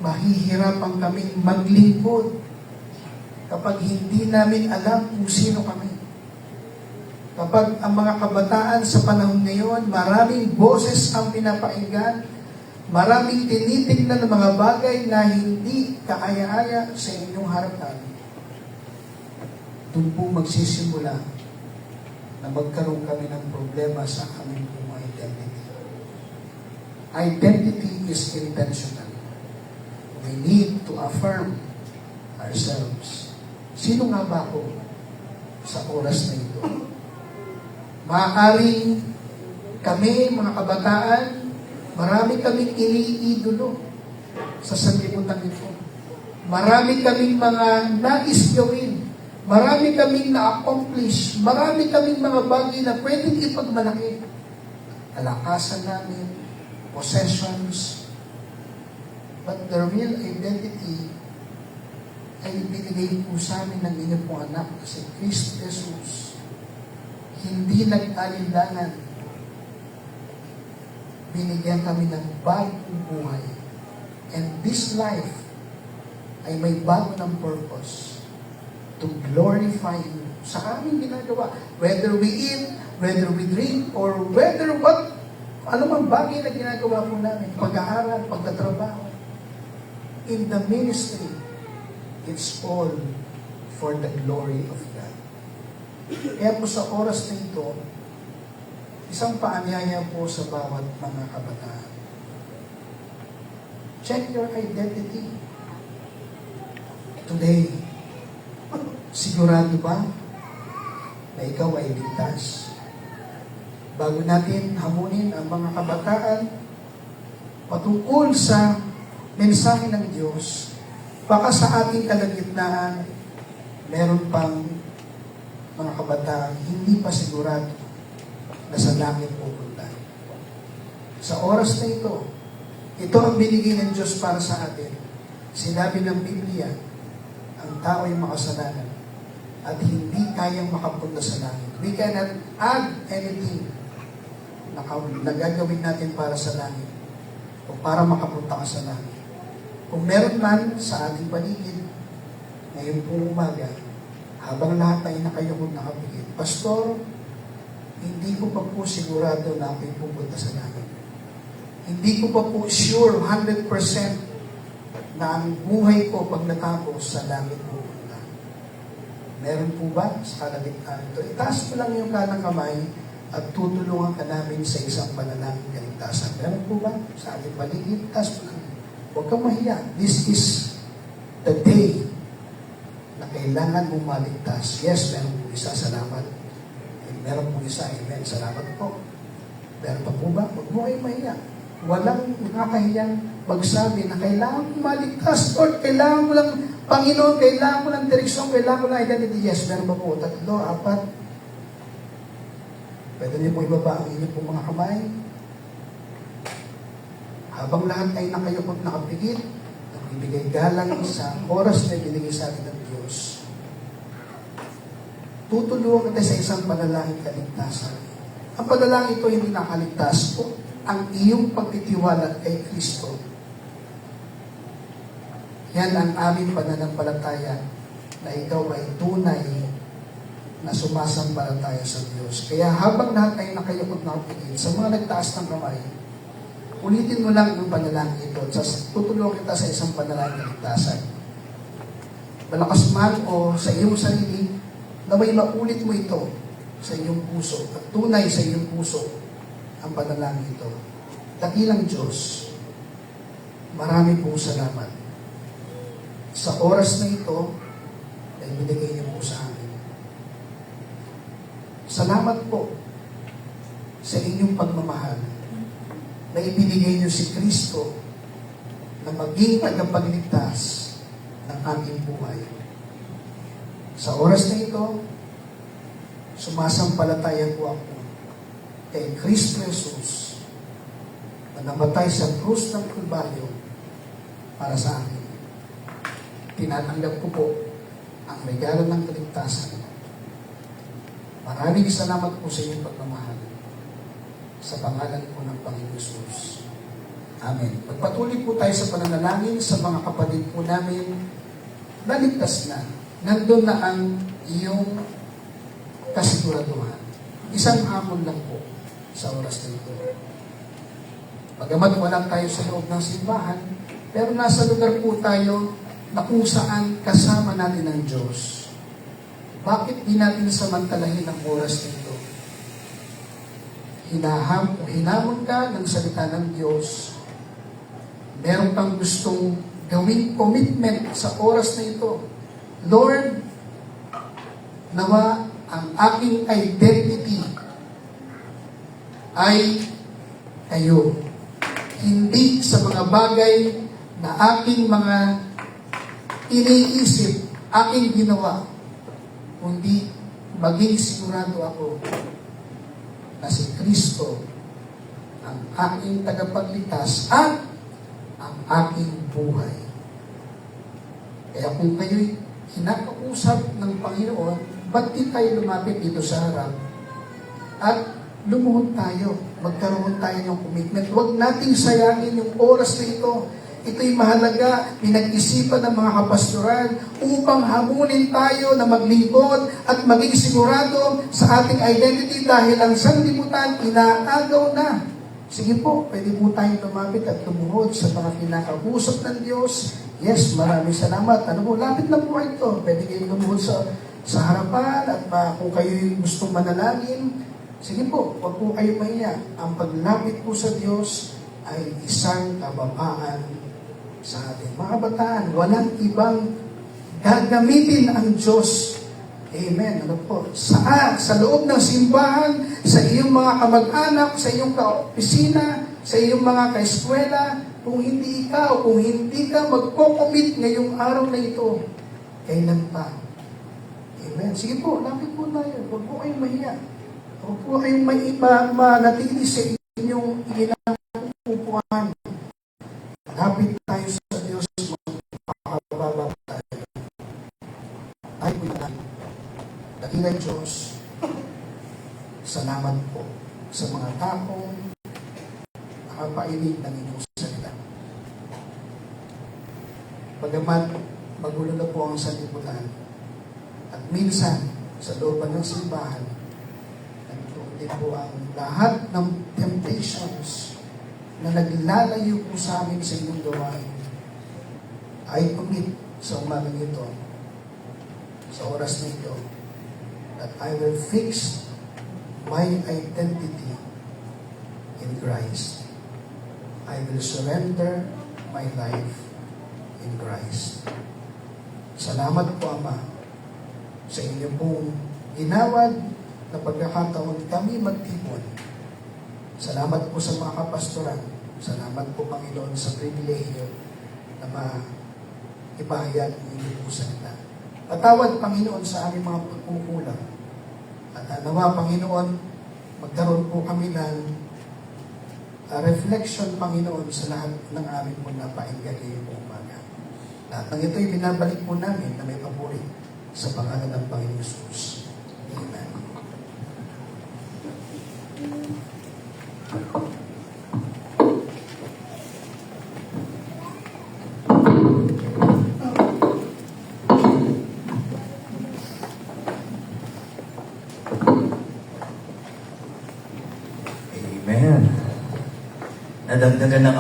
mahihirapan kaming maglingkod kapag hindi namin alam kung sino kami. Kapag ang mga kabataan sa panahon ngayon, maraming boses ang pinapakinggan, maraming tinitingnan ng mga bagay na hindi kaaya-aya sa inyong harapan, doon po magsisimula na magkaroon kami ng problema sa aming pong identity. Identity is intentional. We need to affirm ourselves. Sino nga ba ako sa oras na ito? Maaaring kami, mga kabataan, marami kaming iniidolo sa sanlibutan ito. Marami kaming mga nais gawin. Marami kaming na-accomplish. Marami kaming mga bagay na pwedeng ipagmalaki. Kalakasan namin, possessions. But the real identity ay binigay po sa amin ng inyong pong anak na si Kristo Jesus. Hindi nag-alinlangan. Binigyan kami ng bagong buhay. And this life ay may bago ng purpose to glorify you sa aming ginagawa. Whether we eat, whether we drink, or whether what, anumang bagay na ginagawa po namin, pag-aaral, pagtatrabaho, in the ministry, it's all for the glory of God. Kaya po sa oras na ito, isang paanyaya po sa bawat mga kabataan. Check your identity. Today, sigurado ba na ikaw ay ligtas? Bago natin hamunin ang mga kabataan patungkol sa mensahe ng Diyos, baka sa ating kalagitnaan, meron pang mga kabataan hindi pa sigurado na sa langit pupunta. Sa oras na ito ang binigay ng Diyos para sa atin. Sinabi ng Biblia, ang tao ay makasalanan. at hindi kayang makapunta sa langit. We cannot add anything na gagawin natin para sa langit o para makapunta ka sa langit. Kung meron man sa ating paligid, ngayon pong umaga, habang lahat ay nakayukod nakapigil, Pastor, hindi ko pa po sigurado na ako'y pupunta sa langit. Hindi ko pa po sure 100% na ang buhay ko pag natapos sa langit pupunta. Meron po ba sa kalagitnaan ito? Itaas mo lang yung kanang kamay at tutulungan ka namin sa isang panalangin kaligtasan. Meron po ba sa ating paligid? Itaas mo lang. Huwag kang mahiya. This is the day na kailangan mong maligtas. Yes, meron po isa. Salamat. Meron po isa. Amen. Salamat po. Meron pa po ba? Huwag mo kayong mahiya. Walang nakakahiyang magsabi na kailangan mo maligtas. Lord, kailangan mo lang, Panginoon, kailangan mo lang direksyon, kailangan mo lang identity. Yes, meron pa po. 3, 4. Pwede niyo po ibaba ang inyong pong mga kamay. Habang lahat ay nakayukot nakapigit, nagbibigay galang sa oras na binigay sa atin ng Diyos. Tutulungan kita sa isang panalangin kaligtasan. Ang panalangin ito hindi nakaligtas po ang iyong pagtitiwala kay Kristo. Yan ang aming pananampalataya na ikaw ay tunay na sumasampalataya sa Diyos. Kaya habang lahat ay nakayukot nakapigit, sa mga nagtaas ng kamay, ulitin mo lang yung panalangin ito. Tutulungan kita sa isang panalangin kaligtasan. Malakas man o sa iyong sarili, na may maulit mo ito sa iyong puso at tunay sa iyong puso ang panalangin ito. Dakilang Diyos, marami pong salamat sa oras na ito ay binigay niyo po sa amin. Salamat po sa inyong pagmamahal na ibinigay niyo si Kristo na maging tagapagligtas ng aming buhay. Sa oras na ito, sumasampalataya po ako kay Kristo Jesus na namatay sa krus ng Kalbaryo para sa akin. Tinatanggap ko po ang regalo ng kaligtasan. Maraming salamat po sa inyong pagmamahal. Sa pangalan po ng Panginoon Jesus. Amen. Magpatuloy po tayo sa pananalangin sa mga kapatid po namin na ligtas na. Nandun na ang iyong kasiguraduhan. Isang hamon lang po sa oras na ito. Bagamat wala tayo sa loob ng simbahan, pero nasa lugar po tayo na kung saan kasama natin ang Diyos. Bakit di natin samantalahin ang oras na ito? Hinamon ka ng salita ng Diyos. Meron kang gustong gawing commitment sa oras na ito. Lord, nawa ang aking identity ay kayo. Hindi sa mga bagay na aking mga iniisip, aking ginawa, kundi maging sigurado ako na si Kristo ang aking tagapagligtas at ang aking buhay. Kaya kung kayo'y kinakausap ng Panginoon, ba't di tayo lumapit dito sa harap at lumuhod tayo, magkaroon tayo ng commitment. Huwag nating sayangin yung oras na ito. Ito'y mahalaga, pinag-isipan ng mga kapastoran upang hamunin tayo na maglingkod at maging sigurado sa ating identity dahil ang sanlibutan inaagaw na. Sige po, pwede po tayong lumapit at lumuhod sa mga kinakausap ng Diyos. Yes, maraming salamat. Ano po, lapit na po ito. Pwede kayong lumuhod sa harapan at kung kayo'y gustong manalangin, sige po, huwag po kayo mahiya. Ang paglapit po sa Diyos ay isang kababaan sa atin. Mga kabataan, walang ibang gagamitin ang Diyos. Amen. Ano po? Sa loob ng simbahan, sa iyong mga kamag-anak, sa iyong kaopisina, sa iyong mga kaeskwela, kung hindi ikaw, kung hindi ka magko-commit ngayong araw na ito, kailan pa? Amen. Sige po, lapit po tayo. Huwag po kayong mahiya. Huwag po kayong manatili sa inyong ginaupuan. Lapit tayo sa Diyos, magpapababa tayo. Tayo po na. ng Diyos, salamat po sa mga taong nakapainig ng inyong salita. Bagamat magulo na po ang sanlibutan, at minsan sa looban ng simbahan, nandun din po ang lahat ng temptations na naglalayo po sa amin sa inyong gawain, ay pumit sa umagang ito, sa oras na ito, that I will fix my identity in Christ. I will surrender my life in Christ. Salamat po, Ama, sa inyo pong ginawad na pagkakataon kami magtipon. Salamat po sa mga kapastoran. Salamat po, Panginoon, sa pribilehyo na maipahayag ang inyong po salita. Patawad, Panginoon, sa aming mga pagkukulang. At nawa, Panginoon, magkaroon po kami ng reflection, Panginoon, sa lahat ng aming po napainggan ngayong umaga. Lahat ng ito'y binabalik po namin na may papuri sa pangalan ng Panginoon Jesus. Amen. Amen. Nadagdagan ng